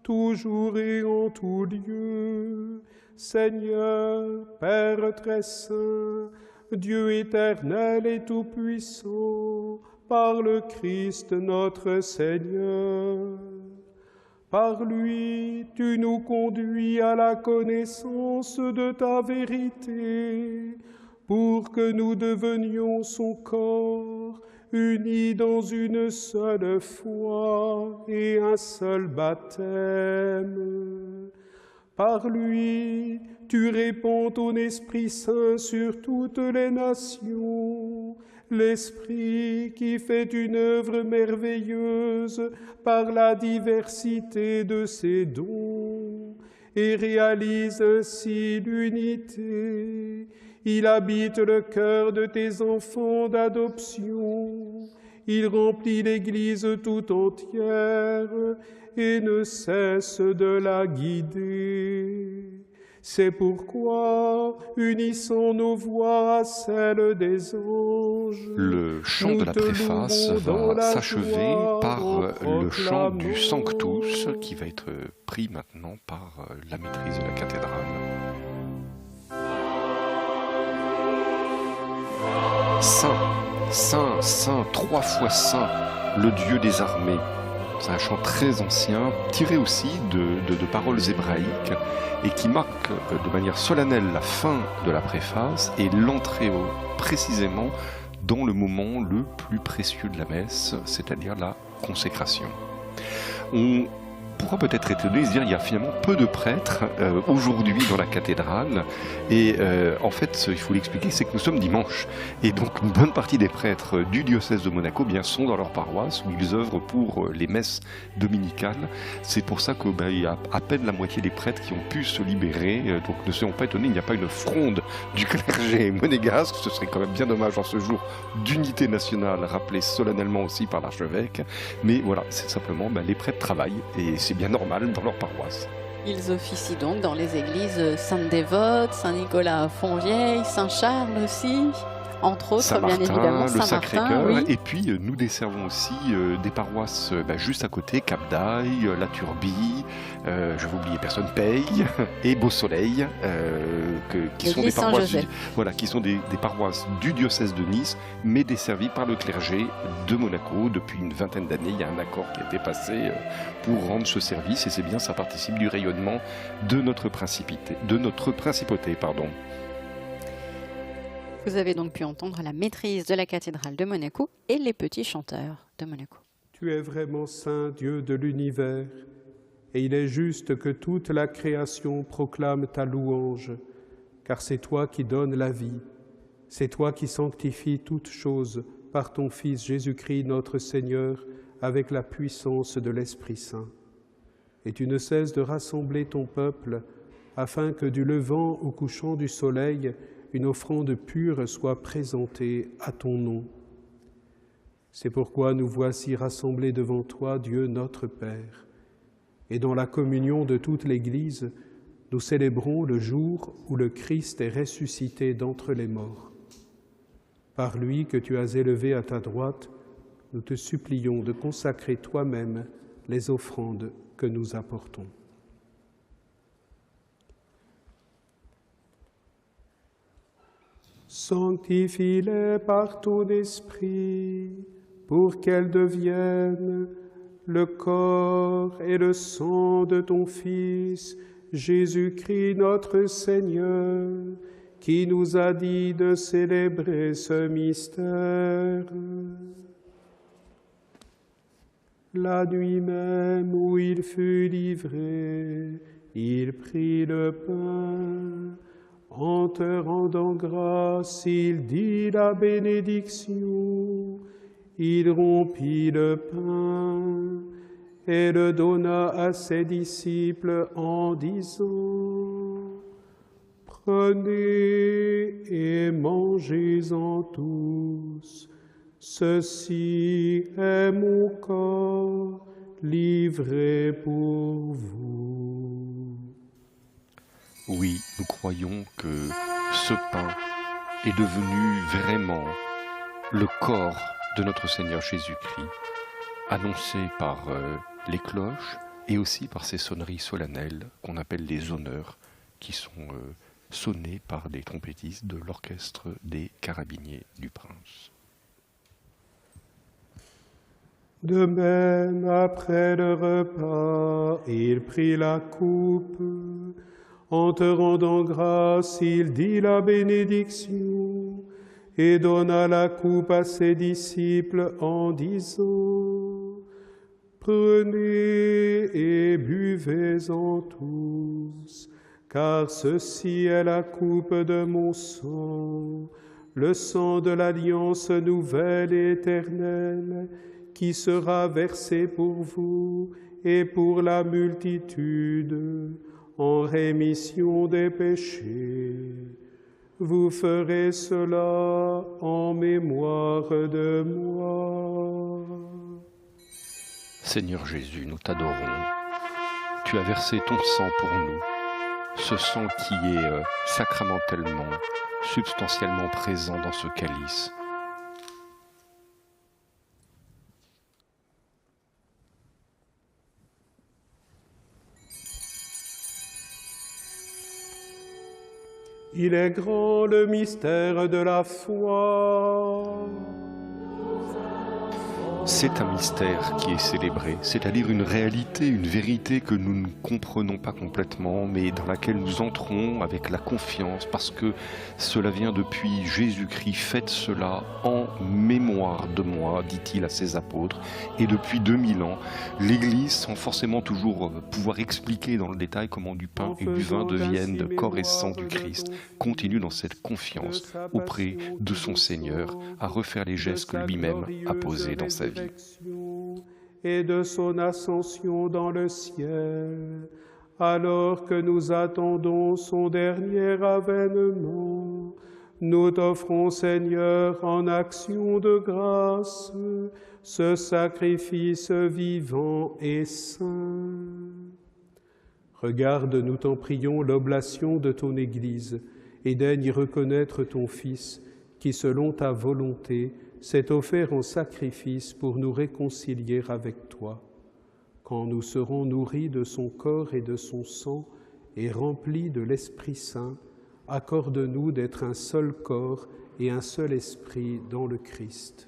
S3: toujours et en tout lieu. Seigneur, Père très saint, Dieu éternel et tout-puissant, par le Christ notre Seigneur. Par lui, tu nous conduis à la connaissance de ta vérité, pour que nous devenions son corps, unis dans une seule foi et un seul baptême. Par lui, tu répands ton Esprit Saint sur toutes les nations, l'Esprit qui fait une œuvre merveilleuse par la diversité de ses dons et réalise ainsi l'unité. Il habite le cœur de tes enfants d'adoption. Il remplit l'Église tout entière et ne cesse de la guider. C'est pourquoi, unissant nos voix à celles des anges,
S1: le chant de la préface va s'achever par le chant du Sanctus, qui va être pris maintenant par la maîtrise de la cathédrale. Saint, Saint, Saint, 3 fois Saint, le Dieu des armées. C'est un chant très ancien, tiré aussi de paroles hébraïques, et qui marque de manière solennelle la fin de la préface et l'entrée précisément dans le moment le plus précieux de la messe, c'est-à-dire la consécration. On pourra peut-être étonner et se dire qu'il y a finalement peu de prêtres aujourd'hui dans la cathédrale, et en fait il faut l'expliquer, c'est que nous sommes dimanche, et donc une bonne partie des prêtres du diocèse de Monaco sont dans leur paroisse où ils œuvrent pour les messes dominicales. C'est pour ça qu'il y a à peine la moitié des prêtres qui ont pu se libérer, donc ne soyons pas étonnés, il n'y a pas une fronde du clergé monégasque, ce serait quand même bien dommage en ce jour d'unité nationale rappelé solennellement aussi par l'archevêque, mais voilà, c'est simplement les prêtres travaillent et c'est bien normal dans leur paroisse.
S2: Ils officient donc dans les églises Sainte-Dévote, Saint-Nicolas à Fontvieille, Saint-Charles aussi. Entre autres, bien
S1: Saint-Martin,
S2: évidemment,
S1: le
S2: Saint-Martin,
S1: Sacré-Cœur,
S2: oui.
S1: et puis nous desservons aussi des paroisses juste à côté, Cap d'Aille, La Turbie, je vais oublier personne, Paye et Beau Soleil, qui sont des
S2: L'église
S1: paroisses,
S2: Saint-Joseph.
S1: voilà, qui sont des paroisses du diocèse de Nice, mais desservies par le clergé de Monaco. Depuis une vingtaine d'années, il y a un accord qui a été passé pour rendre ce service, et c'est bien, ça participe du rayonnement de notre principauté.
S2: Vous avez donc pu entendre la maîtrise de la cathédrale de Monaco et les petits chanteurs de Monaco.
S3: Tu es vraiment saint, Dieu de l'univers, et il est juste que toute la création proclame ta louange, car c'est toi qui donnes la vie, c'est toi qui sanctifies toutes choses par ton Fils Jésus-Christ notre Seigneur, avec la puissance de l'Esprit Saint. Et tu ne cesses de rassembler ton peuple, afin que du levant au couchant du soleil, une offrande pure soit présentée à ton nom. C'est pourquoi nous voici rassemblés devant toi, Dieu notre Père. Et dans la communion de toute l'Église, nous célébrons le jour où le Christ est ressuscité d'entre les morts. Par lui que tu as élevé à ta droite, nous te supplions de consacrer toi-même les offrandes que nous apportons. Sanctifie-les par ton esprit, pour qu'elles deviennent le corps et le sang de ton Fils, Jésus-Christ notre Seigneur, qui nous a dit de célébrer ce mystère. La nuit même où il fut livré, il prit le pain. En te rendant grâce, il dit la bénédiction. Il rompit le pain et le donna à ses disciples en disant : « Prenez et mangez-en tous. Ceci est mon corps livré pour vous. »
S1: Oui, nous croyons que ce pain est devenu vraiment le corps de notre Seigneur Jésus-Christ, annoncé par les cloches et aussi par ces sonneries solennelles qu'on appelle les honneurs, qui sont sonnés par les trompettistes de l'orchestre des Carabiniers du Prince.
S3: De même, après le repas, il prit la coupe. En te rendant grâce, il dit la bénédiction et donna la coupe à ses disciples en disant : « Prenez et buvez-en tous, car ceci est la coupe de mon sang, le sang de l'alliance nouvelle et éternelle, qui sera versé pour vous et pour la multitude, en rémission des péchés. Vous ferez cela en mémoire de moi. »
S1: Seigneur Jésus, nous t'adorons. Tu as versé ton sang pour nous, ce sang qui est sacramentellement, substantiellement présent dans ce calice.
S3: Il est grand le mystère de la foi.
S1: C'est un mystère qui est célébré, c'est-à-dire une réalité, une vérité que nous ne comprenons pas complètement, mais dans laquelle nous entrons avec la confiance, parce que cela vient depuis Jésus-Christ. Faites cela en mémoire de moi, dit-il à ses apôtres. Et depuis 2000 ans, l'Église, sans forcément toujours pouvoir expliquer dans le détail comment du pain et du vin deviennent le corps et sang du Christ, continue dans cette confiance auprès de son Seigneur à refaire les gestes que lui-même a posés dans sa vie.
S3: Et de son ascension dans le ciel, alors que nous attendons son dernier avènement, nous t'offrons, Seigneur, en action de grâce, ce sacrifice vivant et saint. Regarde, nous t'en prions, l'oblation de ton Église, et daigne y reconnaître ton Fils, qui, selon ta volonté, s'est offert en sacrifice pour nous réconcilier avec toi. Quand nous serons nourris de son corps et de son sang et remplis de l'Esprit Saint, accorde-nous d'être un seul corps et un seul esprit dans le Christ.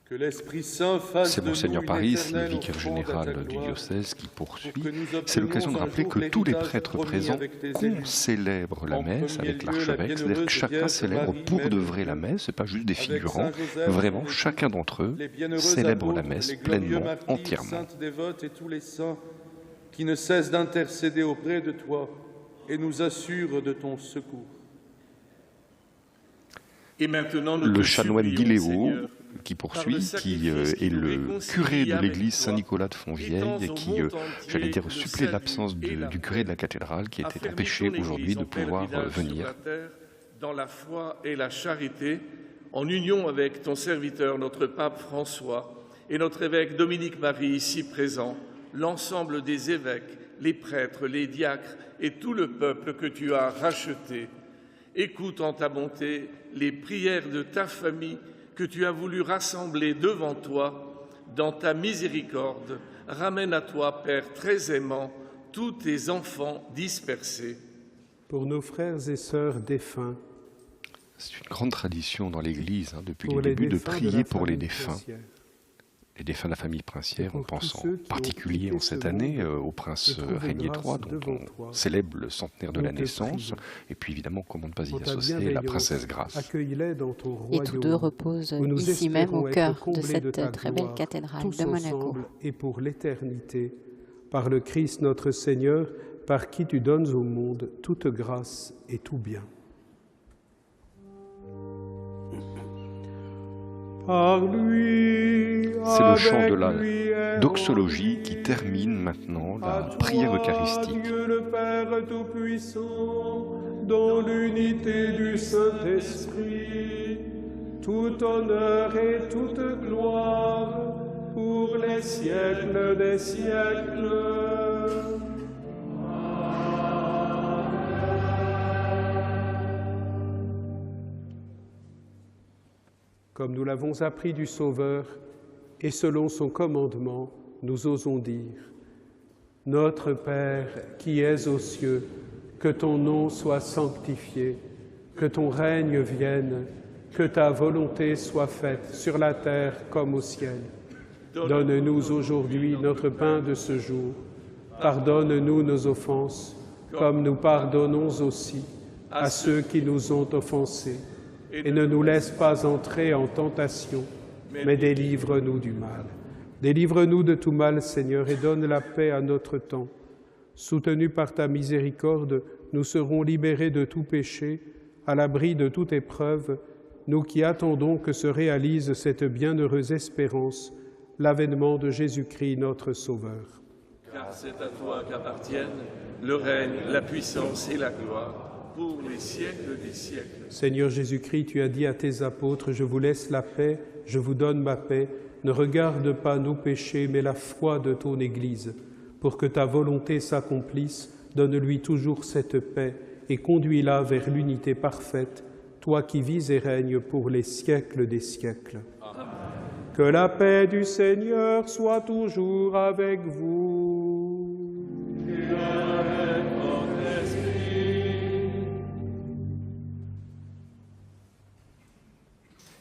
S7: Que l'Esprit Saint fasse
S1: C'est
S7: de
S1: Monseigneur
S7: nous une
S1: Paris, le
S7: éternelle
S1: vicaire
S7: offrande à
S1: général
S7: ta
S1: du
S7: gloire,
S1: diocèse qui poursuit.
S7: pour que nous
S1: C'est l'occasion de
S7: obtenions un
S1: rappeler
S7: jour
S1: que tous les
S7: l'héritage
S1: prêtres
S7: promis
S1: présents
S7: avec tes élus.
S1: célèbrent la
S7: En
S1: messe
S7: premier
S1: avec
S7: lieu, la
S1: l'archevêque, c'est-à-dire que
S7: bienheureuse
S1: chacun
S7: Vierge
S1: célèbre
S7: Marie,
S1: pour
S7: Mère
S1: de
S7: de
S1: vrai la
S7: Dieu,
S1: messe, c'est pas juste des
S7: avec
S1: figurants.
S7: Saint Joseph,
S1: Vraiment,
S7: son époux,
S1: chacun d'entre eux
S7: les bienheureux
S1: célèbre la
S7: apôtres,
S1: messe
S7: les glorieux
S1: pleinement,
S7: martyrs,
S1: entièrement.
S7: saintes dévotes et tous les saints qui ne cessent d'intercéder auprès de toi et nous assurent de ton secours.
S8: Et maintenant, nous
S1: Le
S8: te
S1: chanoine
S8: supplions,
S1: Guiléo,
S8: Seigneur,
S1: qui
S8: par
S1: poursuit,
S8: le
S1: qui
S8: sacrifice qui
S1: est
S8: nous
S1: le
S8: réconcilie
S1: curé de
S8: avec
S1: l'église
S8: toi,
S1: Saint-Nicolas de Fontvieille,
S8: étends
S1: et
S8: au
S1: qui,
S8: monde entier
S1: j'allais dire,
S8: le
S1: supplée
S8: salut
S1: l'absence
S8: et la
S1: du
S8: paix.
S1: curé de la cathédrale, qui était
S8: Affermis
S1: empêché
S8: ton
S1: aujourd'hui
S8: Église
S1: de
S8: en
S1: pouvoir
S8: pèlerinage sur
S1: venir.
S8: la terre, dans la foi et la charité, en union avec ton serviteur, notre pape François, et notre évêque Dominique-Marie, ici présent, l'ensemble des évêques, les prêtres, les diacres et tout le peuple que tu as racheté. Écoute en ta bonté les prières de ta famille que tu as voulu rassembler devant toi. Dans ta miséricorde, ramène à toi, Père très aimant, tous tes enfants dispersés.
S3: Pour nos frères et sœurs défunts,
S1: C'est une grande tradition dans l'Église, depuis
S3: pour
S1: le
S3: les
S1: début, de
S3: défunts de
S1: prier
S3: la
S1: pour les
S3: famille
S1: défunts.
S3: princière,
S1: Les défunts de la famille princière,
S3: Et
S1: on
S3: pour
S1: pense
S3: tous
S1: en
S3: ceux qui ont
S1: particulier
S3: quitté
S1: en cette
S3: ce
S1: année
S3: monde,
S1: au prince
S3: de trouver
S1: Régnier
S3: grâce
S1: III, dont
S3: devant
S1: on
S3: toi.
S1: célèbre le centenaire de
S3: Nous
S1: la
S3: te
S1: naissance.
S3: prions.
S1: Et puis évidemment, comment ne pas y
S3: Pour ta
S1: associer la
S3: bienveillance,
S1: princesse Grace.
S3: accueille-les dans ton
S2: Et
S3: royaume.
S2: tous deux reposent
S3: où nous
S2: ici même
S3: espérons
S2: au
S3: être
S2: cœur de
S3: comblés
S2: cette
S3: ta
S2: très belle
S3: gloire,
S2: cathédrale
S3: tous
S2: de Monaco.
S3: ensemble et pour l'éternité, par le Christ notre Seigneur, par qui tu donnes au monde toute grâce et tout bien. Par lui,
S1: C'est le chant de
S3: avec
S1: la
S3: lui et
S1: doxologie qui termine maintenant
S3: à
S1: la prière
S3: toi,
S1: eucharistique.
S3: Dieu le Père Tout-Puissant, dans l'unité du Saint-Esprit, tout honneur et toute gloire pour les siècles des siècles. Comme nous l'avons appris du Sauveur, et selon son commandement, nous osons dire : Notre Père qui es aux cieux, que ton nom soit sanctifié, que ton règne vienne, que ta volonté soit faite sur la terre comme au ciel. Donne-nous aujourd'hui notre pain de ce jour. Pardonne-nous nos offenses, comme nous pardonnons aussi à ceux qui nous ont offensés. Et ne nous laisse pas entrer en tentation, mais délivre-nous du mal. Délivre-nous de tout mal, Seigneur, et donne la paix à notre temps. Soutenus par ta miséricorde, nous serons libérés de tout péché, à l'abri de toute épreuve, nous qui attendons que se réalise cette bienheureuse espérance, l'avènement de Jésus-Christ, notre Sauveur.
S8: Car c'est à toi qu'appartiennent le règne, la puissance et la gloire pour les siècles des siècles.
S3: Seigneur Jésus-Christ, tu as dit à tes apôtres, « Je vous laisse la paix, je vous donne ma paix. Ne regarde pas nos péchés, mais la foi de ton Église. Pour que ta volonté s'accomplisse, donne-lui toujours cette paix et conduis-la vers l'unité parfaite, toi qui vis et règnes pour les siècles des siècles. » Que la paix du Seigneur soit toujours avec vous.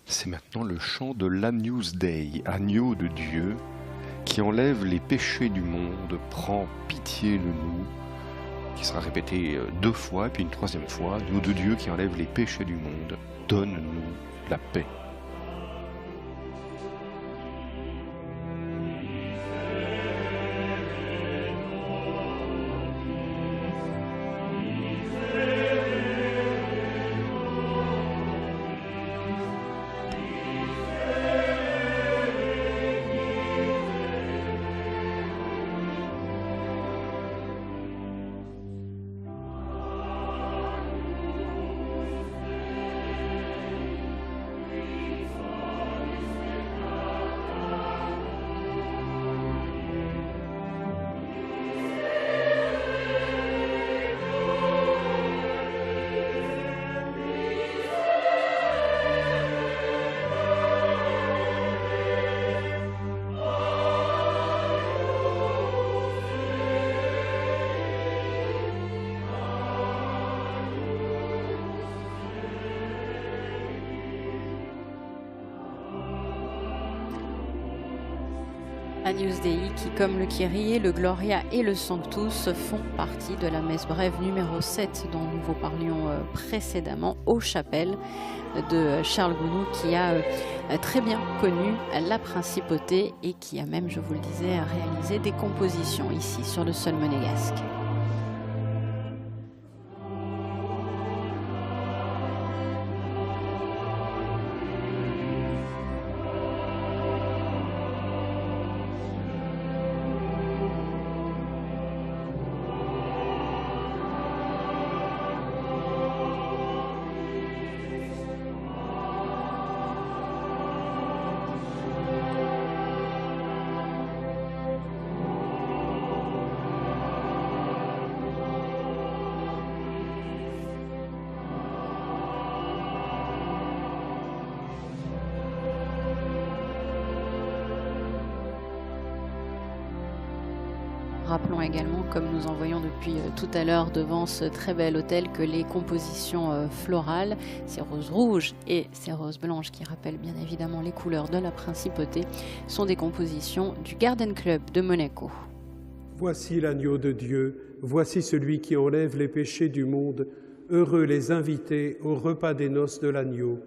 S1: C'est maintenant le chant de l'Agnus Dei, agneau de Dieu, qui enlève les péchés du monde, prend pitié de nous, qui sera répété 2 fois, puis une 3e fois, agneau de Dieu qui enlève les péchés du monde, donne-nous la paix.
S2: Agnus Dei qui, comme le Kyrie, le Gloria et le Sanctus, font partie de la messe brève numéro 7 dont nous vous parlions précédemment aux chapelles de Charles Gounod, qui a très bien connu la principauté et qui a même, je vous le disais, réalisé des compositions ici sur le sol monégasque. Rappelons également, comme nous en voyons depuis tout à l'heure devant ce très bel autel, que les compositions florales, ces roses rouges et ces roses blanches qui rappellent bien évidemment les couleurs de la principauté, sont des compositions du Garden Club de Monaco.
S3: Voici l'agneau de Dieu, voici celui qui enlève les péchés du monde. Heureux les invités au repas des noces de l'agneau.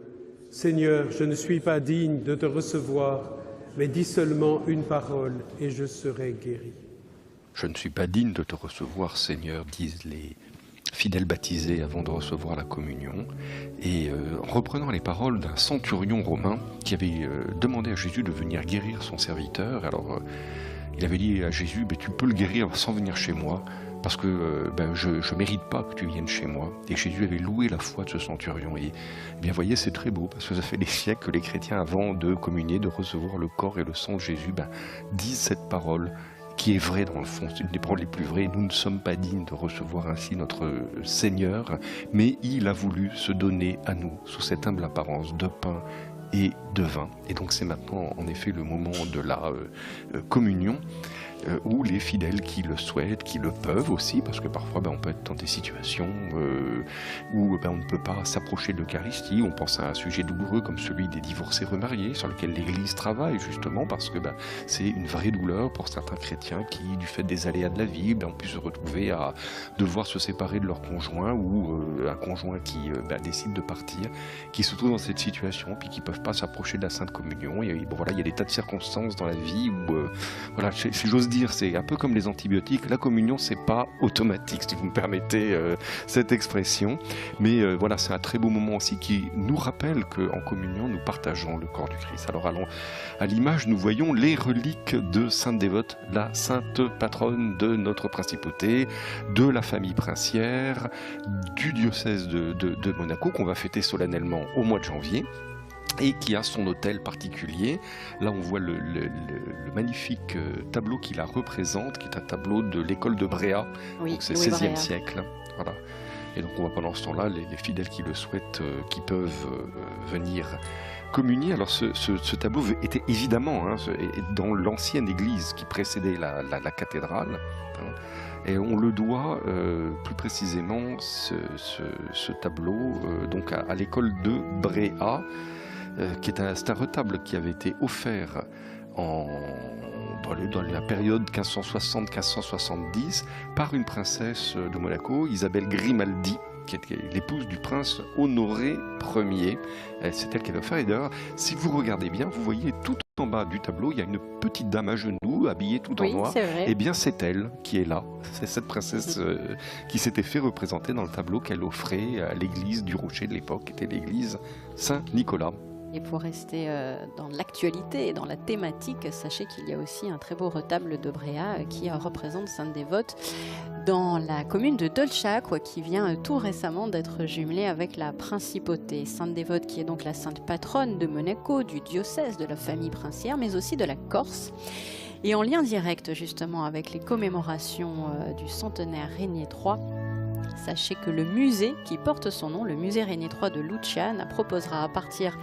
S3: Seigneur, je ne suis pas digne de te recevoir, mais dis seulement une parole et je serai guéri.
S1: Je ne suis pas digne de te recevoir, Seigneur, disent les fidèles baptisés avant de recevoir la communion. Et en reprenant les paroles d'un centurion romain qui avait demandé à Jésus de venir guérir son serviteur, alors il avait dit à Jésus, tu peux le guérir sans venir chez moi, parce que je ne mérite pas que tu viennes chez moi. Et Jésus avait loué la foi de ce centurion. Et bien, voyez, c'est très beau, parce que ça fait des siècles que les chrétiens, avant de communier, de recevoir le corps et le sang de Jésus, disent cette parole qui est vraie dans le fond. C'est une des paroles les plus vraies. Nous ne sommes pas dignes de recevoir ainsi notre Seigneur, mais il a voulu se donner à nous, sous cette humble apparence de pain et de vin. Et donc c'est maintenant en effet le moment de la communion, où les fidèles qui le souhaitent, qui le peuvent aussi, parce que parfois on peut être dans des situations où on ne peut pas s'approcher de l'Eucharistie. On pense à un sujet douloureux comme celui des divorcés remariés, sur lequel l'Église travaille justement, parce que c'est une vraie douleur pour certains chrétiens qui, du fait des aléas de la vie, ont pu se retrouver à devoir se séparer de leur conjoint, ou un conjoint qui décide de partir, qui se trouve dans cette situation, puis qui ne peuvent pas s'approcher de la Sainte Communion. Et il y a des tas de circonstances dans la vie où, si j'ose dire, c'est un peu comme les antibiotiques, la communion c'est pas automatique, si vous me permettez cette expression, mais c'est un très beau moment aussi qui nous rappelle qu'en communion nous partageons le corps du Christ. Alors à l'image nous voyons les reliques de Sainte Dévote, la sainte patronne de notre principauté, de la famille princière, du diocèse de Monaco, qu'on va fêter solennellement au mois de janvier, et qui a son autel particulier. Là, on voit le magnifique tableau qui la représente, qui est un tableau de l'école de Bréa,
S2: oui,
S1: donc c'est 16e siècle. Voilà. Et donc, on voit pendant ce temps-là les fidèles qui le souhaitent, qui peuvent venir communier. Alors, ce tableau était évidemment dans l'ancienne église qui précédait la cathédrale. Et on le doit plus précisément, ce tableau, donc à l'école de Bréa, c'est un retable qui avait été offert dans la période 1560-1570 par une princesse de Monaco, Isabelle Grimaldi, qui était l'épouse du prince Honoré Ier. C'est elle qui avait offert. Et d'ailleurs, si vous regardez bien, vous voyez tout en bas du tableau, il y a une petite dame à genoux, habillée tout en noir. Et bien, c'est elle qui est là. C'est cette princesse qui s'était fait représenter dans le tableau qu'elle offrait à l'église du Rocher de l'époque, qui était l'église Saint-Nicolas.
S2: Et pour rester dans l'actualité et dans la thématique, sachez qu'il y a aussi un très beau retable de Bréa qui représente Sainte Dévote dans la commune de Dolciacque, qui vient tout récemment d'être jumelée avec la principauté. Sainte Dévote qui est donc la sainte patronne de Monaco, du diocèse, de la famille princière, mais aussi de la Corse. Et en lien direct justement avec les commémorations du centenaire Régnier III, sachez que le musée qui porte son nom, le musée Régnier III de Luciane, proposera à partir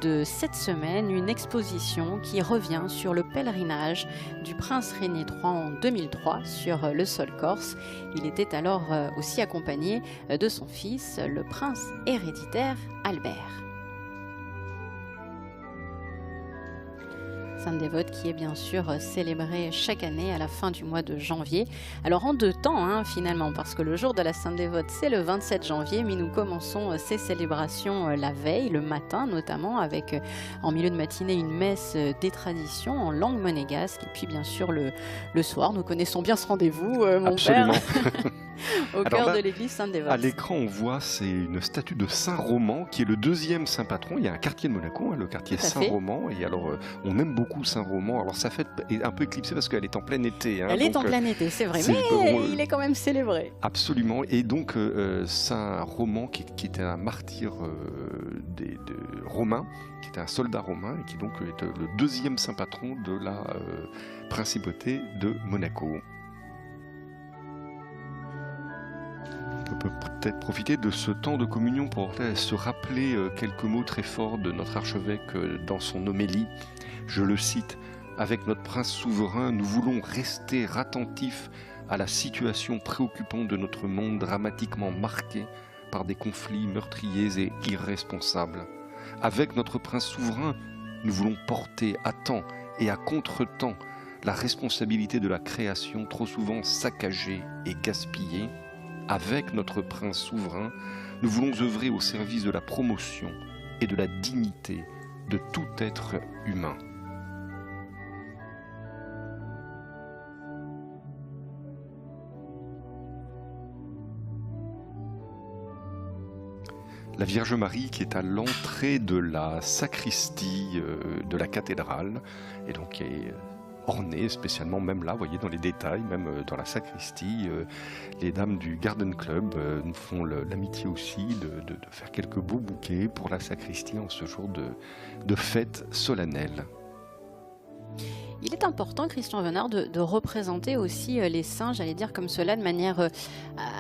S2: de cette semaine une exposition qui revient sur le pèlerinage du prince Régnier III en 2003 sur le sol corse. Il était alors aussi accompagné de son fils, le prince héréditaire Albert. Sainte dévote qui est bien sûr célébrée chaque année à la fin du mois de janvier. Alors en 2 temps finalement, parce que le jour de la Sainte dévote c'est le 27 janvier, mais nous commençons ces célébrations la veille, le matin notamment, avec en milieu de matinée une messe des traditions en langue monégasque, et puis bien sûr le soir, nous connaissons bien ce rendez-vous, mon
S1: Absolument.
S2: père. Au cœur
S1: là,
S2: de l'église Sainte-Dévote.
S1: À l'écran, on voit, c'est une statue de Saint-Roman, qui est le 2e saint patron. Il y a un quartier de Monaco, le quartier Saint-Roman. Et alors, on aime beaucoup Saint-Roman. Alors, sa fête est un peu éclipsée parce qu'elle est en plein été.
S2: Elle est en plein été, c'est vrai, mais il est quand même célébré.
S1: Absolument. Et donc, Saint-Roman, qui était un martyr romain, qui était un soldat romain, et qui donc est le 2e saint patron de la principauté de Monaco. On peut peut-être profiter de ce temps de communion pour se rappeler quelques mots très forts de notre archevêque dans son homélie. Je le cite: « Avec notre prince souverain, nous voulons rester attentifs à la situation préoccupante de notre monde dramatiquement marqué par des conflits meurtriers et irresponsables. Avec notre prince souverain, nous voulons porter à temps et à contre-temps la responsabilité de la création trop souvent saccagée et gaspillée. Avec notre prince souverain, nous voulons œuvrer au service de la promotion et de la dignité de tout être humain. » La Vierge Marie qui est à l'entrée de la sacristie de la cathédrale, et donc qui est ornée spécialement, même là, vous voyez dans les détails, même dans la sacristie, les dames du Garden Club nous font l'amitié aussi de faire quelques beaux bouquets pour la sacristie en ce jour de fête solennelle.
S2: Il est important, Christian Venard, de représenter aussi les saints, j'allais dire comme cela, de manière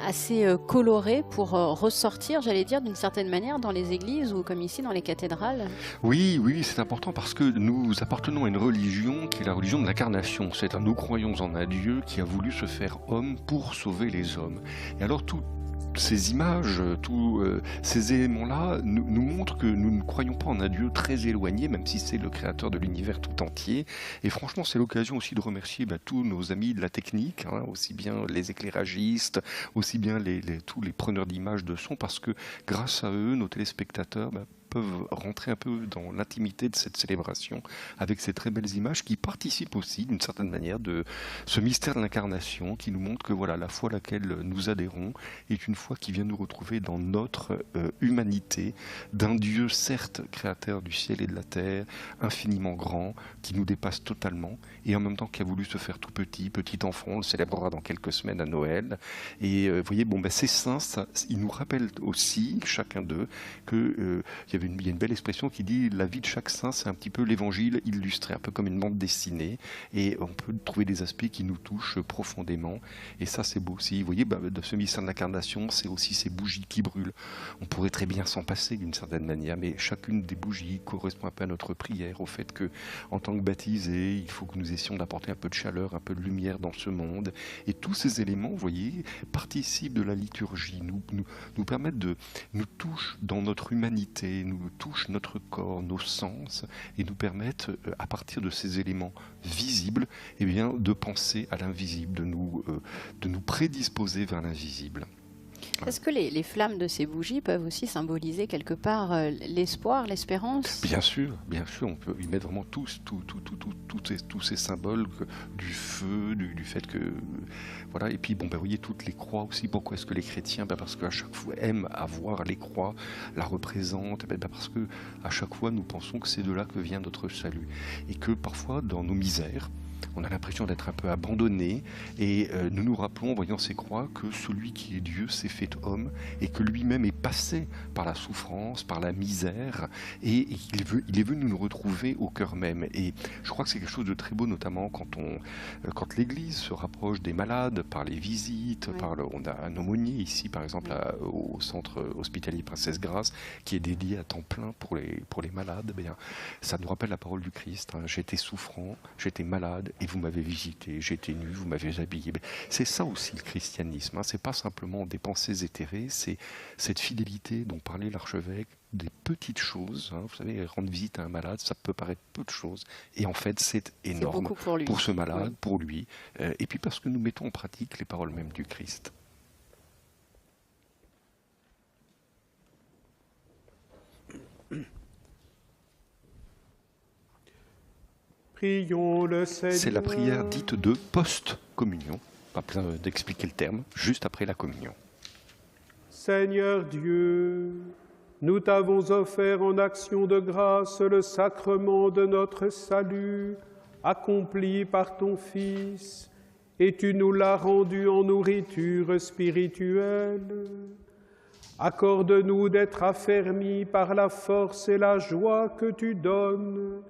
S2: assez colorée pour ressortir, j'allais dire, d'une certaine manière dans les églises ou comme ici dans les cathédrales.
S1: Oui, c'est important parce que nous appartenons à une religion qui est la religion de l'incarnation. C'est-à-dire nous croyons en un Dieu qui a voulu se faire homme pour sauver les hommes. Et alors toutes ces images, tous ces éléments-là nous montrent que nous ne croyons pas en un Dieu très éloigné, même si c'est le créateur de l'univers tout entier. Et franchement, c'est l'occasion aussi de remercier tous nos amis de la technique, aussi bien les éclairagistes, aussi bien tous les preneurs d'images de son, parce que grâce à eux, nos téléspectateurs peuvent rentrer un peu dans l'intimité de cette célébration avec ces très belles images qui participent aussi d'une certaine manière de ce mystère de l'incarnation qui nous montre que voilà, la foi à laquelle nous adhérons est une foi qui vient nous retrouver dans notre humanité, d'un Dieu certes créateur du ciel et de la terre, infiniment grand, qui nous dépasse totalement et en même temps qui a voulu se faire tout petit enfant, on le célébrera dans quelques semaines à Noël. Et vous voyez, ces saints, ils nous rappellent aussi, chacun d'eux, que il y a une belle expression qui dit la vie de chaque saint, c'est un petit peu l'évangile illustré, un peu comme une bande dessinée, et on peut trouver des aspects qui nous touchent profondément, et ça c'est beau aussi. Vous voyez, de ce mystère de l'incarnation, c'est aussi ces bougies qui brûlent. On pourrait très bien s'en passer d'une certaine manière, mais chacune des bougies correspond un peu à notre prière, au fait que, en tant que baptisés, il faut que nous essayons d'apporter un peu de chaleur, un peu de lumière dans ce monde, et tous ces éléments, vous voyez, participent de la liturgie, nous permettent nous touchent dans notre humanité, nous touchent notre corps, nos sens, et nous permettent, à partir de ces éléments visibles, de penser à l'invisible, de nous prédisposer vers l'invisible.
S2: Est-ce que les flammes de ces bougies peuvent aussi symboliser quelque part l'espoir, l'espérance ?
S1: Bien sûr, on peut y mettre vraiment tous ces symboles du feu, du fait que... Voilà, et puis vous voyez toutes les croix aussi. Pourquoi est-ce que les chrétiens, parce qu'à chaque fois aiment avoir les croix, la représentent, parce que à chaque fois nous pensons que c'est de là que vient notre salut. Et que parfois dans nos misères, on a l'impression d'être un peu abandonné et nous nous rappelons en voyant ces croix que celui qui est Dieu s'est fait homme et que lui-même est passé par la souffrance, par la misère et il est venu nous retrouver au cœur même. Et je crois que c'est quelque chose de très beau, notamment quand l'Église se rapproche des malades par les visites, oui. On a un aumônier ici par exemple au centre hospitalier Princesse Grace qui est dédié à temps plein pour les malades. Ça nous rappelle la parole du Christ. J'étais souffrant, j'étais malade et vous m'avez visité, j'étais nu, vous m'avez habillé. C'est ça aussi le christianisme, c'est pas simplement des pensées éthérées, c'est cette fidélité dont parlait l'archevêque des petites choses. Hein. Vous savez, rendre visite à un malade, ça peut paraître peu de choses. Et en fait, c'est énorme pour ce malade, pour lui. Et puis parce que nous mettons en pratique les paroles mêmes du Christ.
S3: Prions le Seigneur.
S1: C'est la prière dite de post-communion. Pas besoin d'expliquer le terme, juste après la communion.
S3: Seigneur Dieu, nous t'avons offert en action de grâce le sacrement de notre salut, accompli par ton Fils, et tu nous l'as rendu en nourriture spirituelle. Accorde-nous d'être affermis par la force et la joie que tu donnes,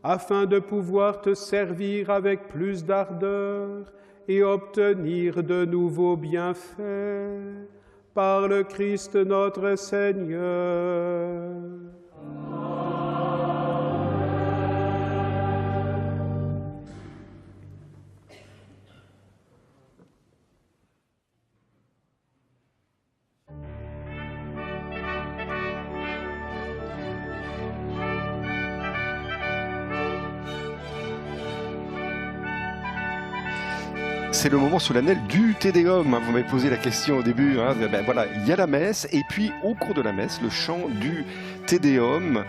S3: afin de pouvoir te servir avec plus d'ardeur et obtenir de nouveaux bienfaits. Par le Christ notre Seigneur.
S1: C'est le moment solennel du Te Deum. Vous m'avez posé la question au début. Hein. Ben voilà, il y a la messe et puis au cours de la messe, le chant du Te Deum,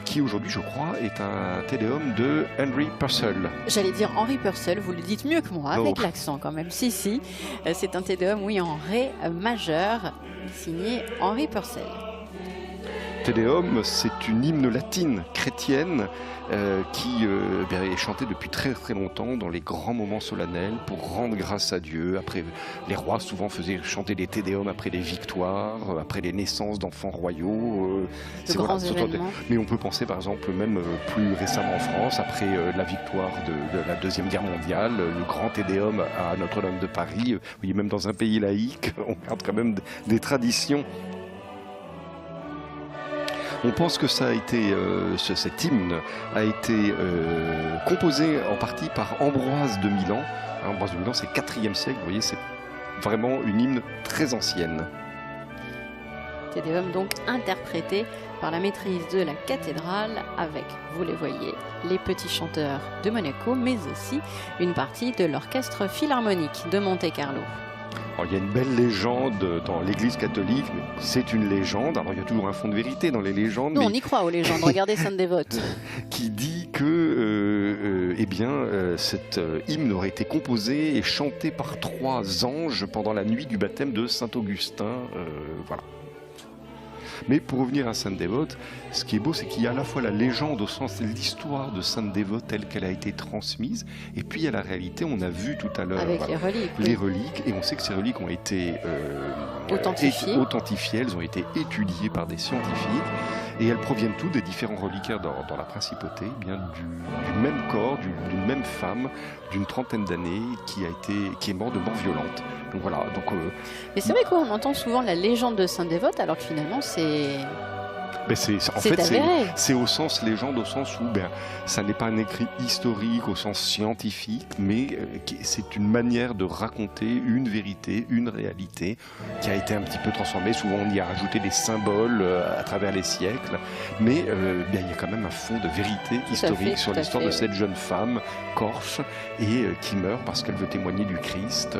S1: qui aujourd'hui, je crois, est un Te Deum de Henry Purcell.
S2: J'allais dire Henry Purcell, vous le dites mieux que moi, avec l'accent quand même. Si, c'est un Te Deum, oui, en Ré majeur, signé Henry Purcell.
S1: Te Deum, c'est une hymne latine chrétienne qui est chantée depuis très très longtemps dans les grands moments solennels pour rendre grâce à Dieu. Après, les rois souvent faisaient chanter des Te Deum après les victoires, après les naissances d'enfants royaux. Mais on peut penser par exemple même plus récemment en France, après la victoire de la Deuxième Guerre mondiale, le grand Te Deum à Notre-Dame de Paris. Oui, même dans un pays laïque, on garde quand même des traditions. On pense que ça a été, cet hymne a été composé en partie par Ambroise de Milan. Ambroise de Milan, c'est 4e siècle, vous voyez, c'est vraiment une hymne très ancienne.
S2: Te Deum donc interprété par la maîtrise de la cathédrale avec, vous les voyez, les petits chanteurs de Monaco, mais aussi une partie de l'orchestre philharmonique de Monte-Carlo.
S1: Alors, il y a une belle légende dans l'Église catholique, mais c'est une légende. Alors il y a toujours un fond de vérité dans les légendes.
S2: Nous, on y croit aux légendes. Regardez Sainte Dévote.
S1: Qui dit que cette hymne aurait été composée et chantée par 3 anges pendant la nuit du baptême de Saint Augustin. Voilà. Mais pour revenir à Sainte Dévote, ce qui est beau, c'est qu'il y a à la fois la légende au sens de l'histoire de Sainte Dévote telle qu'elle a été transmise, et puis il y a la réalité. On a vu tout à l'heure
S2: avec les reliques,
S1: et on sait que ces reliques ont été authentifiées, elles ont été étudiées par des scientifiques, et elles proviennent toutes des différents reliquaires dans la principauté, bien du même corps, d'une même femme d'une 30aine d'années qui est morte de mort violente. Donc voilà.
S2: Mais c'est vrai qu'on entend souvent la légende de Sainte Dévote, alors que finalement c'est
S1: c'est au sens légende, au sens où ça n'est pas un écrit historique au sens scientifique, mais c'est une manière de raconter une vérité, une réalité qui a été un petit peu transformée. Souvent on y a rajouté des symboles à travers les siècles, mais il y a quand même un fond de vérité historique sur l'histoire de cette jeune femme corse et qui meurt parce qu'elle veut témoigner du Christ.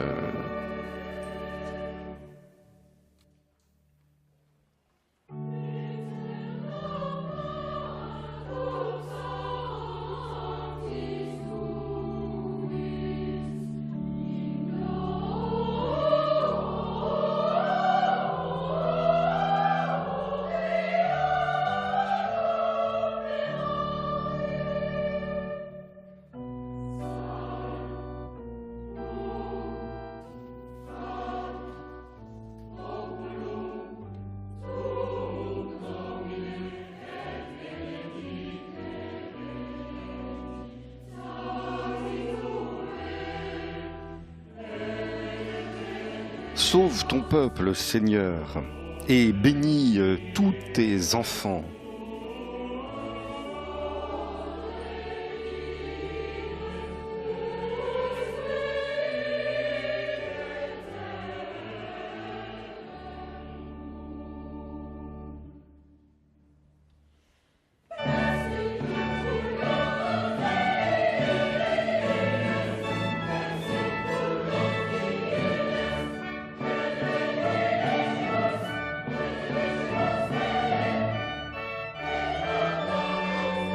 S1: Sauve ton peuple, Seigneur, et bénis tous tes enfants.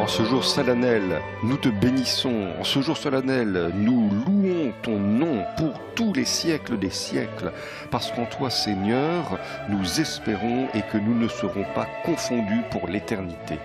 S1: En ce jour solennel, nous te bénissons. En ce jour solennel, nous louons ton nom pour tous les siècles des siècles. Parce qu'en toi, Seigneur, nous espérons et que nous ne serons pas confondus pour l'éternité.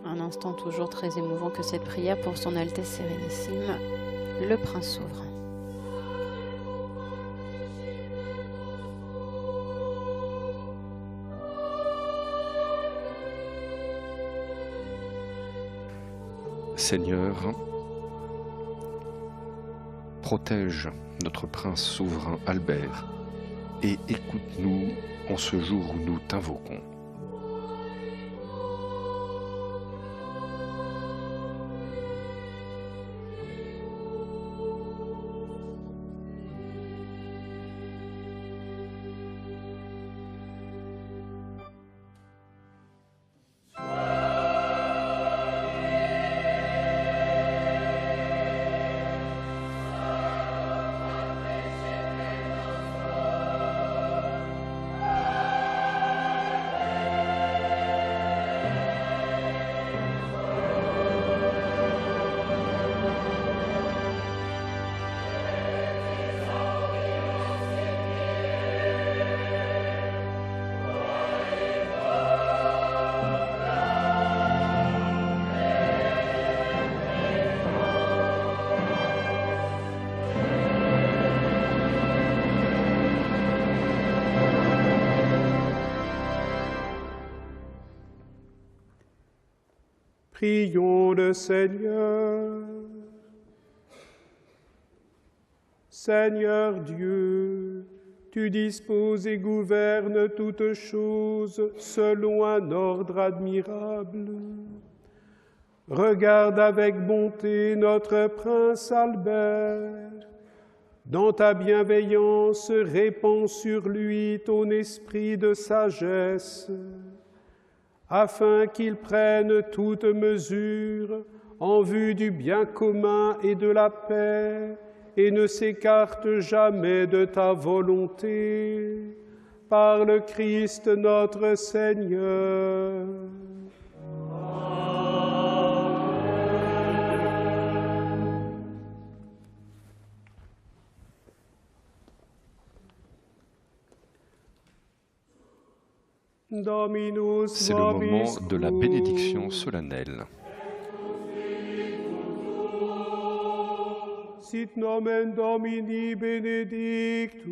S2: Un instant toujours très émouvant que cette prière pour son Altesse Sérénissime, le Prince Souverain.
S1: Seigneur, protège notre Prince souverain Albert et écoute-nous en ce jour où nous t'invoquons.
S3: Prions le Seigneur. Seigneur Dieu, tu disposes et gouvernes toutes choses selon un ordre admirable. Regarde avec bonté notre prince Albert. Dans ta bienveillance, répands sur lui ton esprit de sagesse, afin qu'il prenne toute mesure en vue du bien commun et de la paix, et ne s'écarte jamais de ta volonté, par le Christ notre Seigneur.
S1: C'est le moment de la bénédiction solennelle.
S3: Sit nomen Domini benedictus.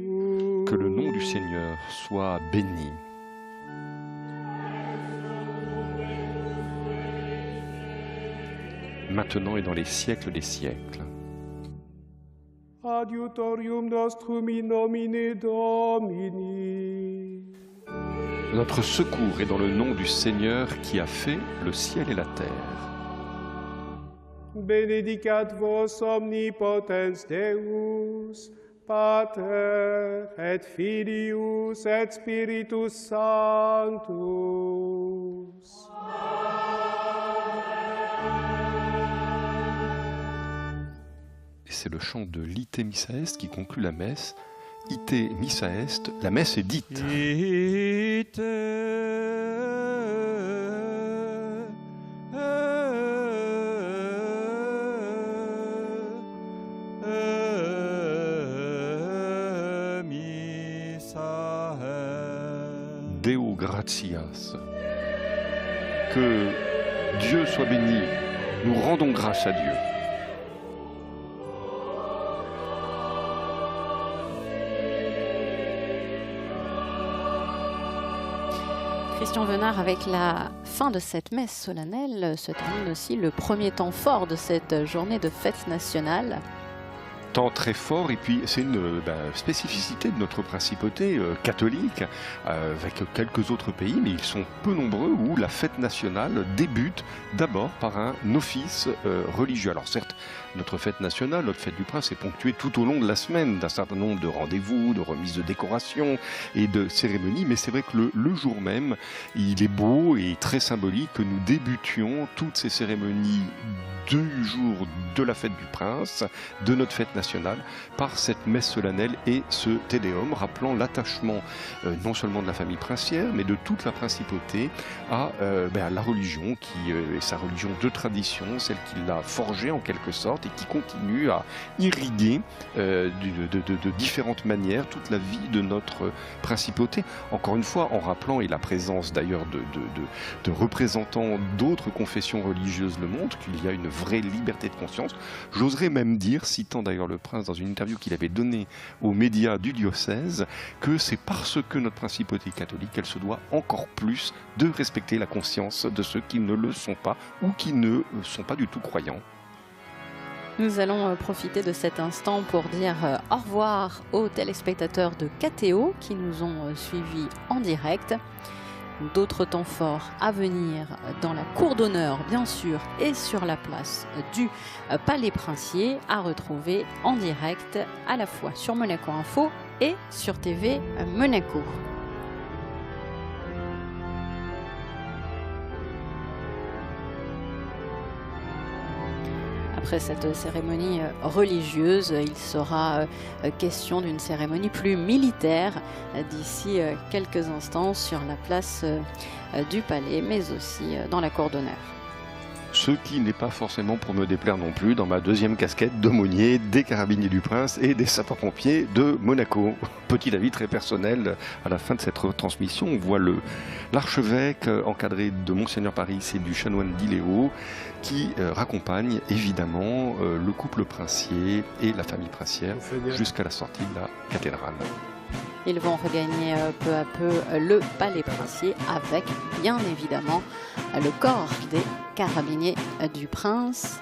S1: Que le nom du Seigneur soit béni. Maintenant et dans les siècles des siècles.
S3: Adiutorium nostrum in nomine Domini.
S1: Notre secours est dans le nom du Seigneur qui a fait le ciel et la terre.
S3: Benedicat vos omnipotens Deus, Pater et Filius et Spiritus Sanctus. Amen.
S1: c'est le chant de l'Ite Missa Est qui conclut la messe. Ite Missa Est, la messe est dite.
S4: Ite Missa Est.
S1: Deo gratias. Que Dieu soit béni. Nous rendons grâce à Dieu.
S2: Christian Venard, avec la fin de cette messe solennelle, se termine aussi le premier temps fort de cette journée de fête nationale.
S1: Temps très fort, et puis c'est une spécificité de notre principauté catholique, avec quelques autres pays, mais ils sont peu nombreux, où la fête nationale débute d'abord par un office religieux. Alors certes, notre fête nationale, notre fête du Prince, est ponctuée tout au long de la semaine d'un certain nombre de rendez-vous, de remises de décorations et de cérémonies, mais c'est vrai que le jour même, il est beau et très symbolique que nous débutions toutes ces cérémonies du jour de la fête du Prince, de notre fête nationale, par cette messe solennelle et ce Te Deum, rappelant l'attachement non seulement de la famille princière, mais de toute la principauté à la religion, qui est sa religion de tradition, celle qui l'a forgée en quelque sorte, et qui continue à irriguer de différentes manières toute la vie de notre principauté. Encore une fois, en rappelant, et la présence d'ailleurs de représentants d'autres confessions religieuses le montre, qu'il y a une vraie liberté de conscience. J'oserais même dire, citant d'ailleurs le Prince dans une interview qu'il avait donnée aux médias du diocèse, que c'est parce que notre principauté catholique, elle se doit encore plus de respecter la conscience de ceux qui ne le sont pas ou qui ne sont pas du tout croyants.
S2: Nous allons profiter de cet instant pour dire au revoir aux téléspectateurs de KTO qui nous ont suivis en direct. D'autres temps forts à venir dans la cour d'honneur, bien sûr, et sur la place du Palais Princier, à retrouver en direct à la fois sur Monaco Info et sur TV Monaco. Après cette cérémonie religieuse, il sera question d'une cérémonie plus militaire d'ici quelques instants sur la place du Palais, mais aussi dans la cour d'honneur.
S1: Ce qui n'est pas forcément pour me déplaire non plus dans ma deuxième casquette d'aumônier des Carabiniers du Prince et des sapeurs-pompiers de Monaco. Petit avis très personnel, à la fin de cette retransmission, on voit l'archevêque encadré de Monseigneur Paris et du chanoine d'Iléo qui raccompagne évidemment le couple princier et la famille princière jusqu'à la sortie de la cathédrale.
S2: Ils vont regagner peu à peu le Palais Princier avec, bien évidemment, le corps des Carabiniers du Prince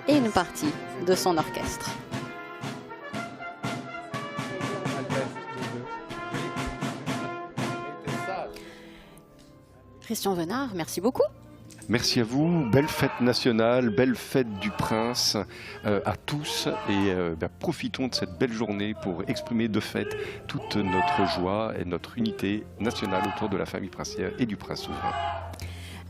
S2: et une partie de son orchestre. Christian Venard, merci beaucoup.
S1: Merci à vous, belle fête nationale, belle fête du Prince à tous et profitons de cette belle journée pour exprimer de fait toute notre joie et notre unité nationale autour de la famille princière et du Prince souverain.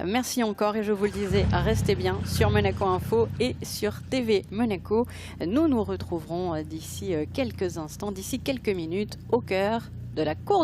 S2: Merci encore et je vous le disais, restez bien sur Monaco Info et sur TV Monaco. Nous nous retrouverons d'ici quelques instants, d'ici quelques minutes au cœur de la cour